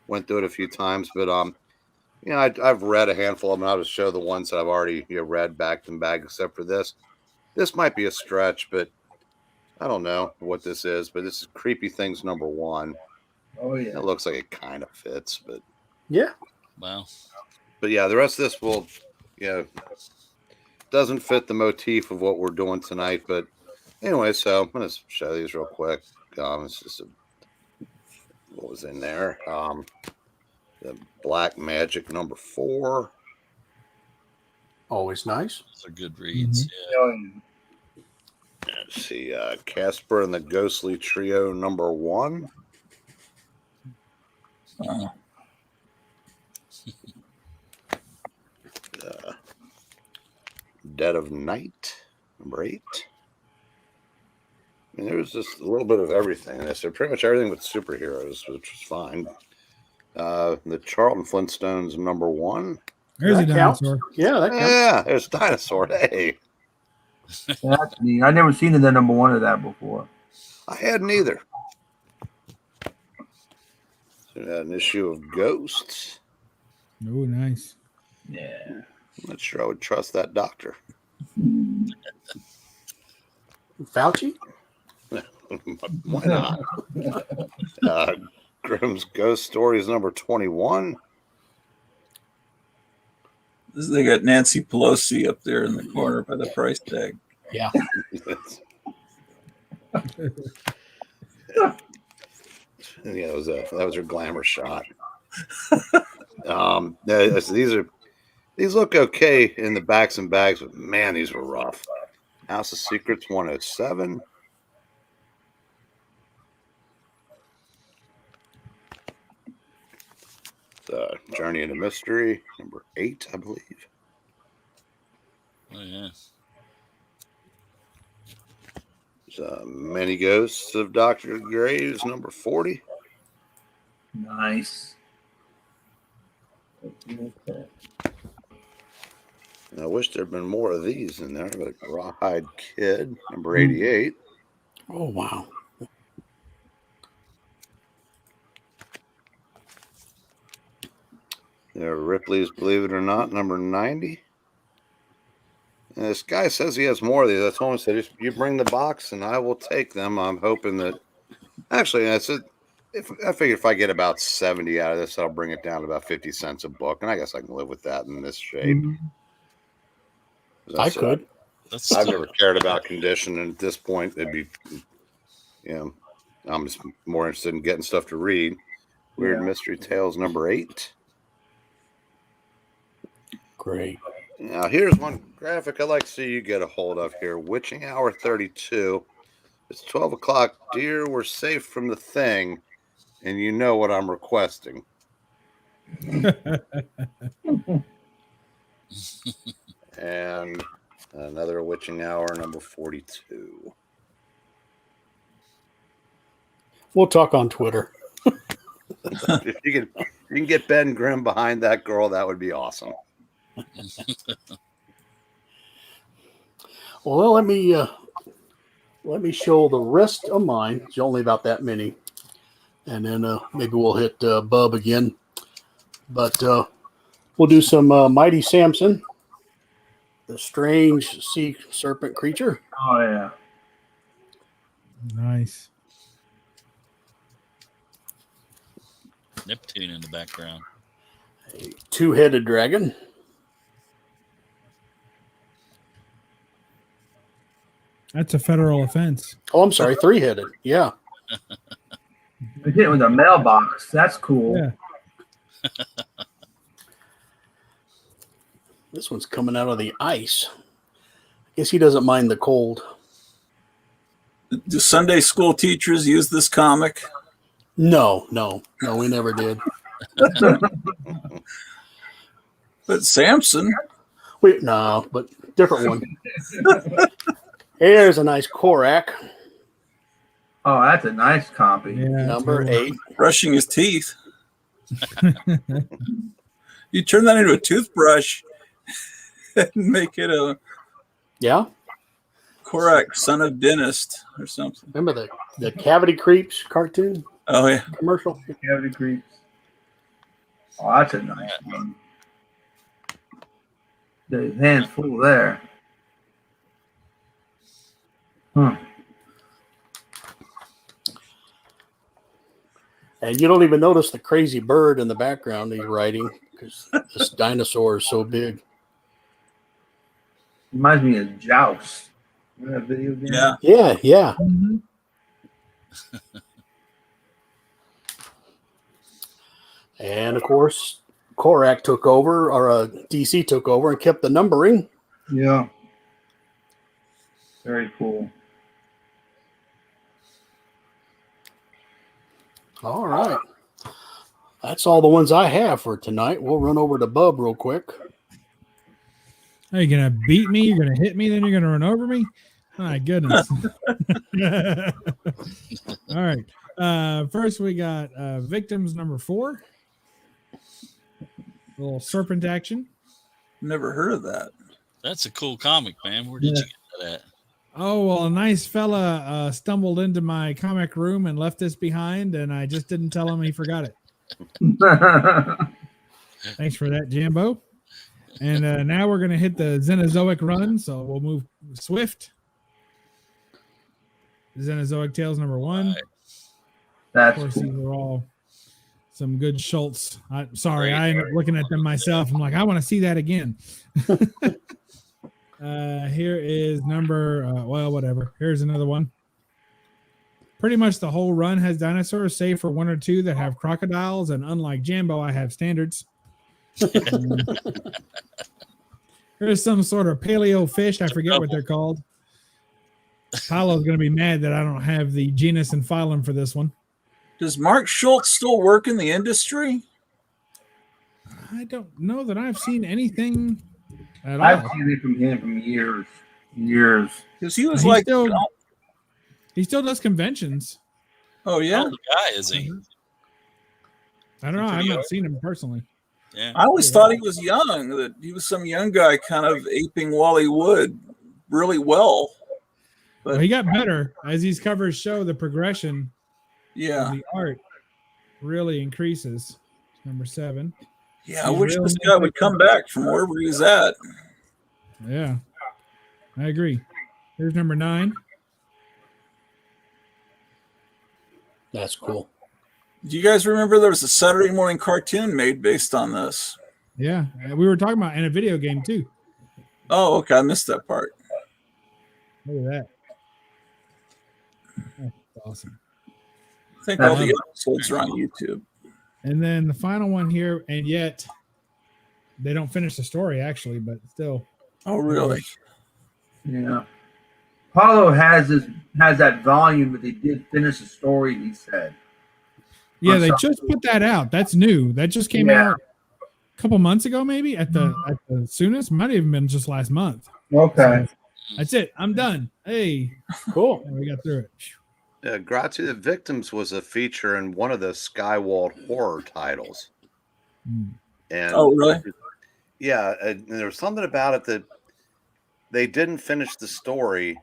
went through it a few times. But I've read a handful of them. I'll just show the ones that I've already read back and back, except for this. This might be a stretch, but I don't know what this is. But this is Creepy Things #1. Oh yeah. It looks like it kind of fits, but Yeah. Wow. But yeah, the rest of this will, doesn't fit the motif of what we're doing tonight. But anyway, so I'm going to show these real quick. It's just what was in there. The Black Magic #4. Always nice. Those are good reads. Let's see, Casper and the Ghostly Trio #1. Dead of Night #8. I mean, there was just a little bit of everything in this. So pretty much everything with superheroes, which was fine. The Charlton Flintstones #1. There's a That counts. dinosaur. Yeah, that counts. Yeah, there's Dinosaur. Hey, That's neat. I've never seen the #1 of that before. I hadn't either. So an issue of Ghosts. Oh, nice. Yeah. I'm not sure I would trust that doctor. Fauci? Why not? Grimm's Ghost Stories #21. They got Nancy Pelosi up there in the corner by the price tag. Yeah. Yeah, that was her glamour shot. These look okay in the backs and bags, but man, these were rough. House of Secrets 107. Journey into Mystery #8, I believe. Oh yeah. Many Ghosts of Dr. Graves #40. Nice. I wish there'd been more of these in there, but Rawhide Kid #88. Oh, wow. Ripley's Believe It or Not #90. And this guy says he has more of these. I told him, I said, you bring the box and I will take them. I'm hoping that, actually, I said, I figure if I get about 70 out of this, I'll bring it down to about 50 cents a book. And I guess I can live with that in this shape. I could. I've never cared about condition. And at this point, it'd be, I'm just more interested in getting stuff to read. Weird Mystery Tales #8. Great. Now, here's one graphic I'd like to see you get a hold of here. Witching Hour 32. It's 12 o'clock. Dear, we're safe from the thing, and you know what I'm requesting. And another Witching Hour #42. We'll talk on Twitter. If you can get Ben Grimm behind that girl, that would be awesome. Well, let me show the rest of mine. It's only about that many, and then maybe we'll hit Bub again. But we'll do some Mighty Samson, the strange sea serpent creature. Oh yeah. Nice. Neptune in the background. A two-headed dragon. That's a federal offense. Oh, I'm sorry, three-headed. Yeah. We did it with a mailbox. That's cool. Yeah. This one's coming out of the ice. I guess he doesn't mind the cold. Do Sunday school teachers use this comic? No, we never did. But Samson. No, but different one. Here's a nice Korak, Oh, that's a nice copy. Yeah, number 8. Brushing his teeth. You turn that into a toothbrush and make it a Yeah. Korak, son of dentist, or something. Remember the Cavity Creeps cartoon Oh yeah, commercial? Cavity Creeps. Oh, that's a nice one. The hands full there. Huh. And you don't even notice the crazy bird in the background he's riding because this dinosaur is so big. Reminds me of Joust. Remember that video game? yeah. Yeah, yeah. Mhm. And of course, Korak took over, or DC took over and kept the numbering. Yeah. Very cool. All right. That's all the ones I have for tonight. We'll run over to Bub real quick. Are you gonna beat me? You're gonna hit me, then you're gonna run over me? My goodness. All right. First we got Victims number 4. A little serpent action. Never heard of that. That's a cool comic, man. Where did you get that at? Oh, well, a nice fella stumbled into my comic room and left this behind, and I just didn't tell him he forgot it. Thanks for that, Jambo. And now we're going to hit the Xenozoic run, so we'll move swift. Xenozoic Tales number 1. Of That's course, cool. these are all some good Schultz. Sorry, Great. I ended up looking at them myself. I'm like, I want to see that again. Here is number, well, whatever. Here's another one. Pretty much the whole run has dinosaurs, save for 1 or 2 that have crocodiles. And unlike Jambo, I have standards. Here's some sort of paleo fish. I forget what they're called. Paolo's going to be mad that I don't have the genus and phylum for this one. Does Mark Schultz still work in the industry? I don't know that I've seen anything at all. I've seen it from him from years. Because he was He like, still does conventions. oh yeah. How old a guy is he? I don't know. I've Pretty not old. seen him personally. Yeah. I always thought he was young. That he was some young guy, kind of aping Wally Wood really well. Well, he got better as these covers show. The progression Yeah, of the art really increases. Number 7. yeah. I He's wish real this nice guy would like come that. back from wherever he's at. Yeah, I agree. Here's number 9. That's cool. Do you guys remember there was a Saturday morning cartoon made based on this? Yeah, we were talking about in a video game too. Oh, okay. I missed that part. Look at that. That's awesome. I think all the episodes are on YouTube. And then the final one here, and yet they don't finish the story actually, but still. Oh, really? Yeah. Paulo has that volume, but they did finish the story, he said. Yeah, they just put that out. That's new. That just came out a couple months ago, maybe at the soonest. Might have even been just last month. Okay. So that's it. I'm done. Hey, Cool. we got through it. Grazie the Victims was a feature in one of the Skywald horror titles. And Oh, really? yeah, and there was something about it that they didn't finish the story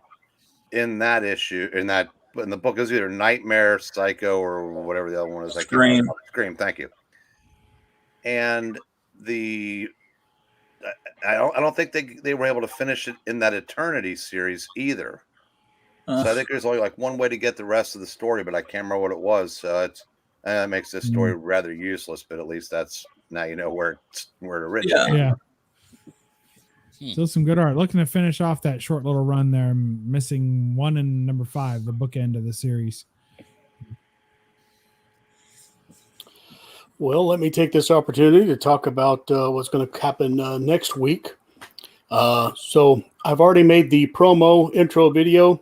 in that issue, in the book. It was either Nightmare, Psycho, or whatever the other one is. Scream. Scream, thank you. And I don't think they were able to finish it in that Eternity series either. So I think there's only like one way to get the rest of the story, but I can't remember what it was. So that makes this story rather useless. But at least that's now you know where it originated. Yeah. Still some good art. Looking to finish off that short little run there. I'm missing 1 and number 5, the bookend of the series. Well, let me take this opportunity to talk about what's going to happen next week. So I've already made the promo intro video.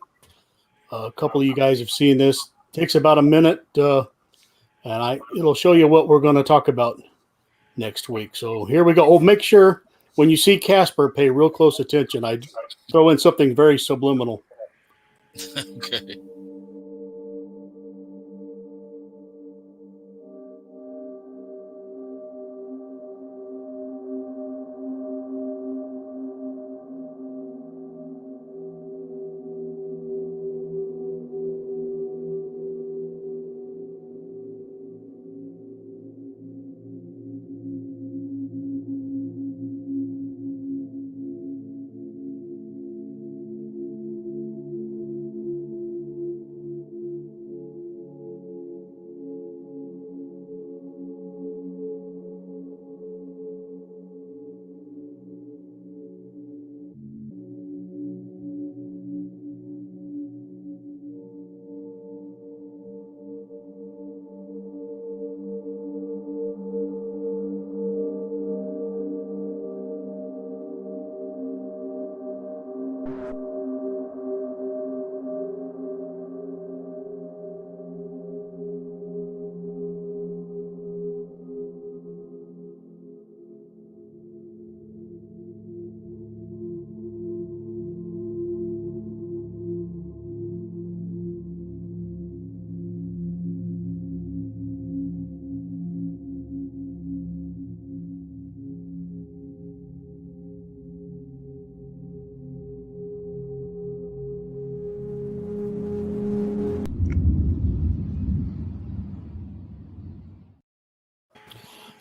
A couple of you guys have seen this. It takes about a minute, and it'll show you what we're going to talk about next week. So here we go. Oh, make sure when you see Casper, pay real close attention. I throw in something very subliminal. Okay.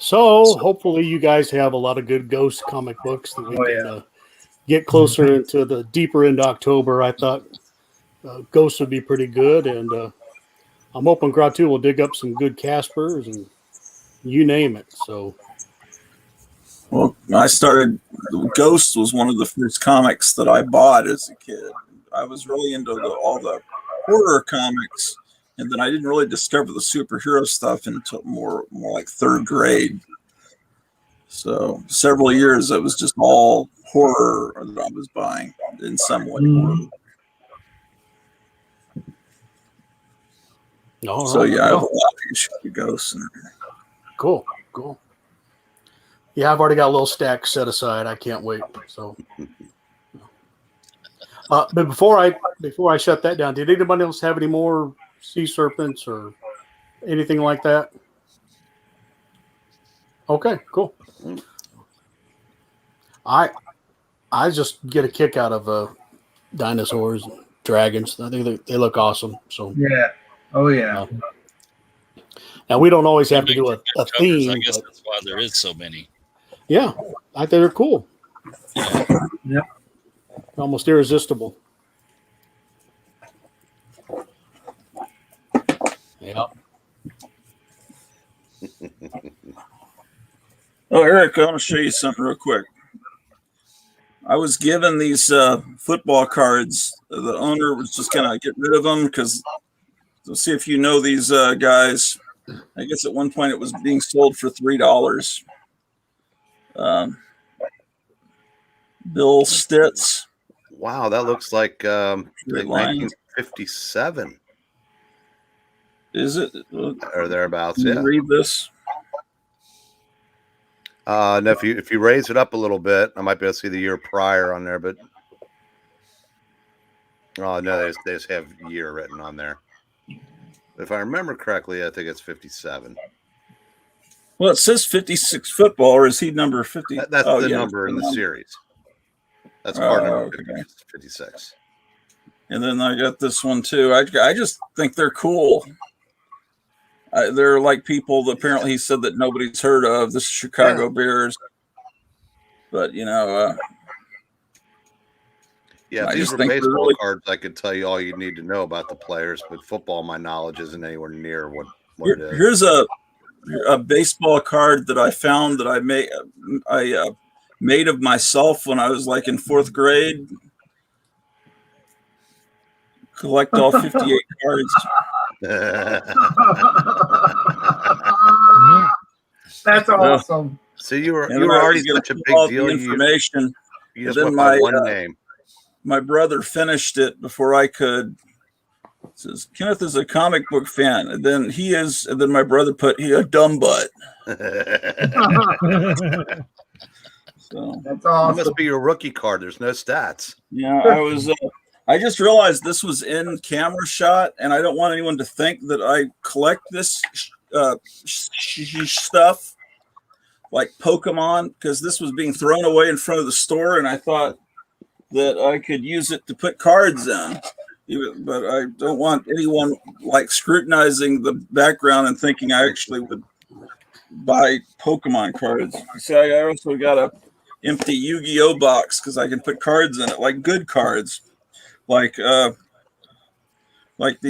So hopefully you guys have a lot of good ghost comic books that we Oh, can yeah. get closer into the deeper into October. I thought ghosts would be pretty good, and I'm hoping Gratu will dig up some good Caspers and you name it. So Well, I started. Ghost was one of the first comics that I bought as a kid. I was really into all the horror comics, and then I didn't really discover the superhero stuff until more like third grade. So several years, it was just all horror that I was buying in some way. all So right. yeah, I have a Well, lot of issues with Ghosts. And cool. Yeah, I've already got a little stack set aside. I can't wait. So, but before I shut that down, did anybody else have any more sea serpents or anything like that? Okay, cool. I just get a kick out of dinosaurs, and dragons. I think they look awesome. So Yeah. Oh, yeah. now we don't always have to They do make a good covers. theme. I guess But that's why there is so many. yeah, I think they're cool. Yep. Almost irresistible. Yeah. oh, Eric, I want to show you something real quick. I was given these football cards. The owner was just gonna get rid of them because to see if you know these guys. I guess at one point it was being sold for $3. Bill Stitz. Wow, that looks like Red Lions. 1957 Is it? or thereabouts. Can you Yeah. read this? No, if you raise it up a little bit, I might be able to see the year prior on there. But oh no, they just have year written on there. If I remember correctly, I think it's 57. Well, it says 56 football, or is he number 50? That's Oh, the yeah, number in the number. series. That's card number Okay. 56. And then I got this one too. I just think they're cool. They're like people that apparently he said that nobody's heard of. This is Chicago Bears. But, Yeah, I if these just were think they're baseball really- cards, I could tell you all you need to know about the players. But football, my knowledge isn't anywhere near what it is. Here's a baseball card that I found that I made of myself when I was like in fourth grade. Collect all 58 cards. That's awesome. So you were And then I already was gonna such a put big all deal. the information. You just And then went by my, one name. My brother finished it before I could. It says Kenneth is a comic book fan, and then he is, and then my brother put he a dumb butt. So That's That awesome. must be your rookie card. There's no stats. yeah, I was. I just realized this was in camera shot, and I don't want anyone to think that I collect this stuff like Pokemon, because this was being thrown away in front of the store, and I thought that I could use it to put cards in. But I don't want anyone like scrutinizing the background and thinking I actually would buy Pokemon cards. See, I also got a empty Yu-Gi-Oh box because I can put cards in it, like good cards, like these.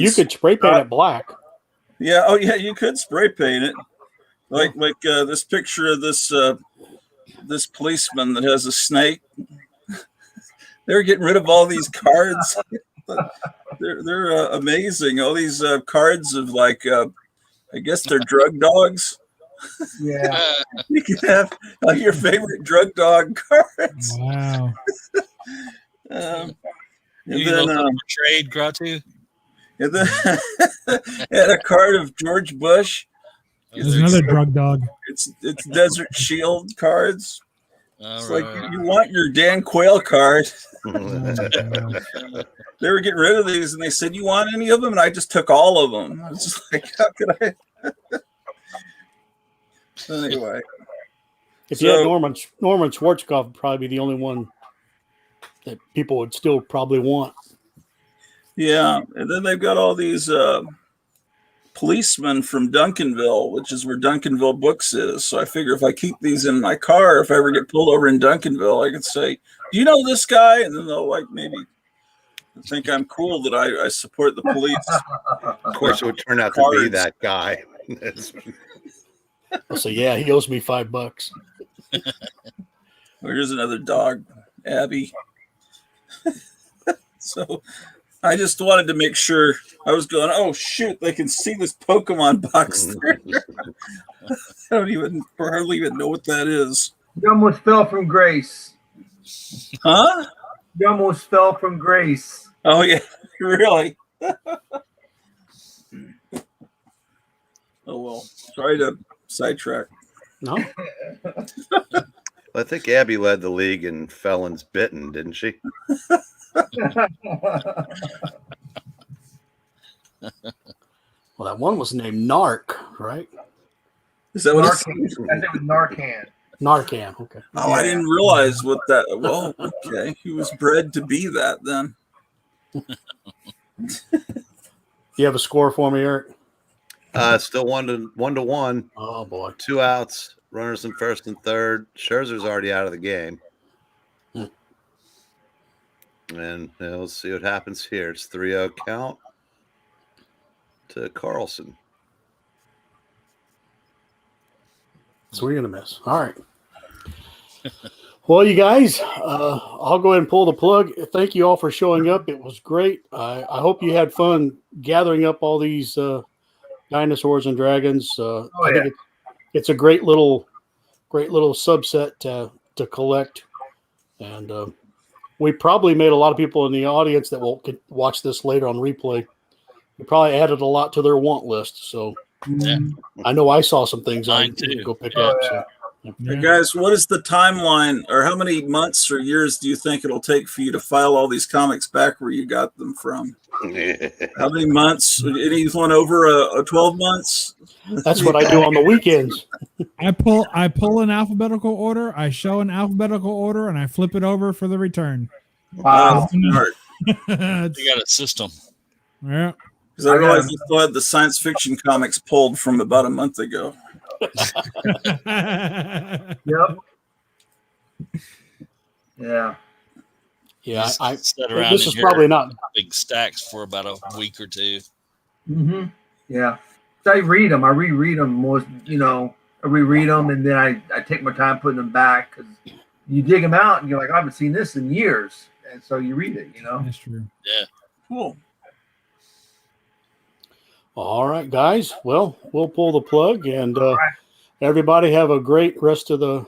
You could spray paint it black. Yeah. Oh, yeah. You could spray paint it, like this picture of this this policeman that has a snake. They're getting rid of all these cards. They're amazing. All these cards of like I guess they're drug dogs. Yeah. You can have your favorite drug dog cards. Wow. And You then, look up for trade, Gratu? and then and a card of George Bush. There's another drug dog. It's Desert Shield cards. All It's right. like you want your Dan Quayle card. Oh, wow. They were getting rid of these, and they said, "You want any of them?" And I just took all of them. I was just like, "How could I?" Anyway, If you had So- Norman Schwarzkopf, would probably be the only one that people would still probably want. yeah, and then they've got all these policeman from Duncanville, which is where Duncanville Books is. So I figure if I keep these in my car, if I ever get pulled over in Duncanville, I could say, "Do you know this guy?" And then they'll like maybe think I'm cool that I support the police. Of course, it would turn out to be that guy. I'll say, yeah, he owes me $5. Here's another dog, Abby. So I just wanted to make sure. I was going, oh shoot, they can see this Pokemon box there. I hardly even know what that is. You almost fell from grace. Huh? You almost fell from grace. Oh yeah, really? Oh well, sorry to sidetrack. No, I think Abby led the league in felons bitten, didn't she? well, that one was named Narc, right? Is that what it's? Narcan. I think it was Narcan. Narcan. Okay. Oh, I didn't realize what that. Well, okay, he was bred to be that then. You have a score for me, Eric? Still 1-1. Oh boy, 2 outs, runners in first and third. Scherzer's already out of the game. And we'll see what happens here. It's 3-0 count to Carlson. so we're gonna miss. All right. Well, you guys, I'll go ahead and pull the plug. Thank you all for showing up. It was great. I hope you had fun gathering up all these dinosaurs and dragons. I think it's a great little subset to collect, and we probably made a lot of people in the audience that will watch this later on replay. We probably added a lot to their want list. So Yeah. I know I saw some things I Mine need to too. go pick up. So. Yeah. Guys, what is the timeline, or how many months or years do you think it'll take for you to file all these comics back where you got them from? How many months? Anyone over 12 months? That's what I do on the weekends. I pull an alphabetical order, I show an alphabetical order, and I flip it over for the return. Wow. Smart. It's- You got a system. yeah. Because I realized you still had the science fiction comics pulled from about a month ago. Yep. Yeah. Yeah, Just I sat around this in is here probably not. big stacks for about a week or two. Mm-hmm. Yeah. So I read them. I reread them most. I reread them, and then I take my time putting them back because you dig them out, and you're like, I haven't seen this in years, and so you read it. That's true. Cool. All right, guys. Well, we'll pull the plug, and everybody have a great rest of the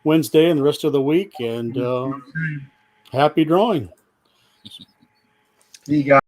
Wednesday and the rest of the week, and happy drawing. See you guys.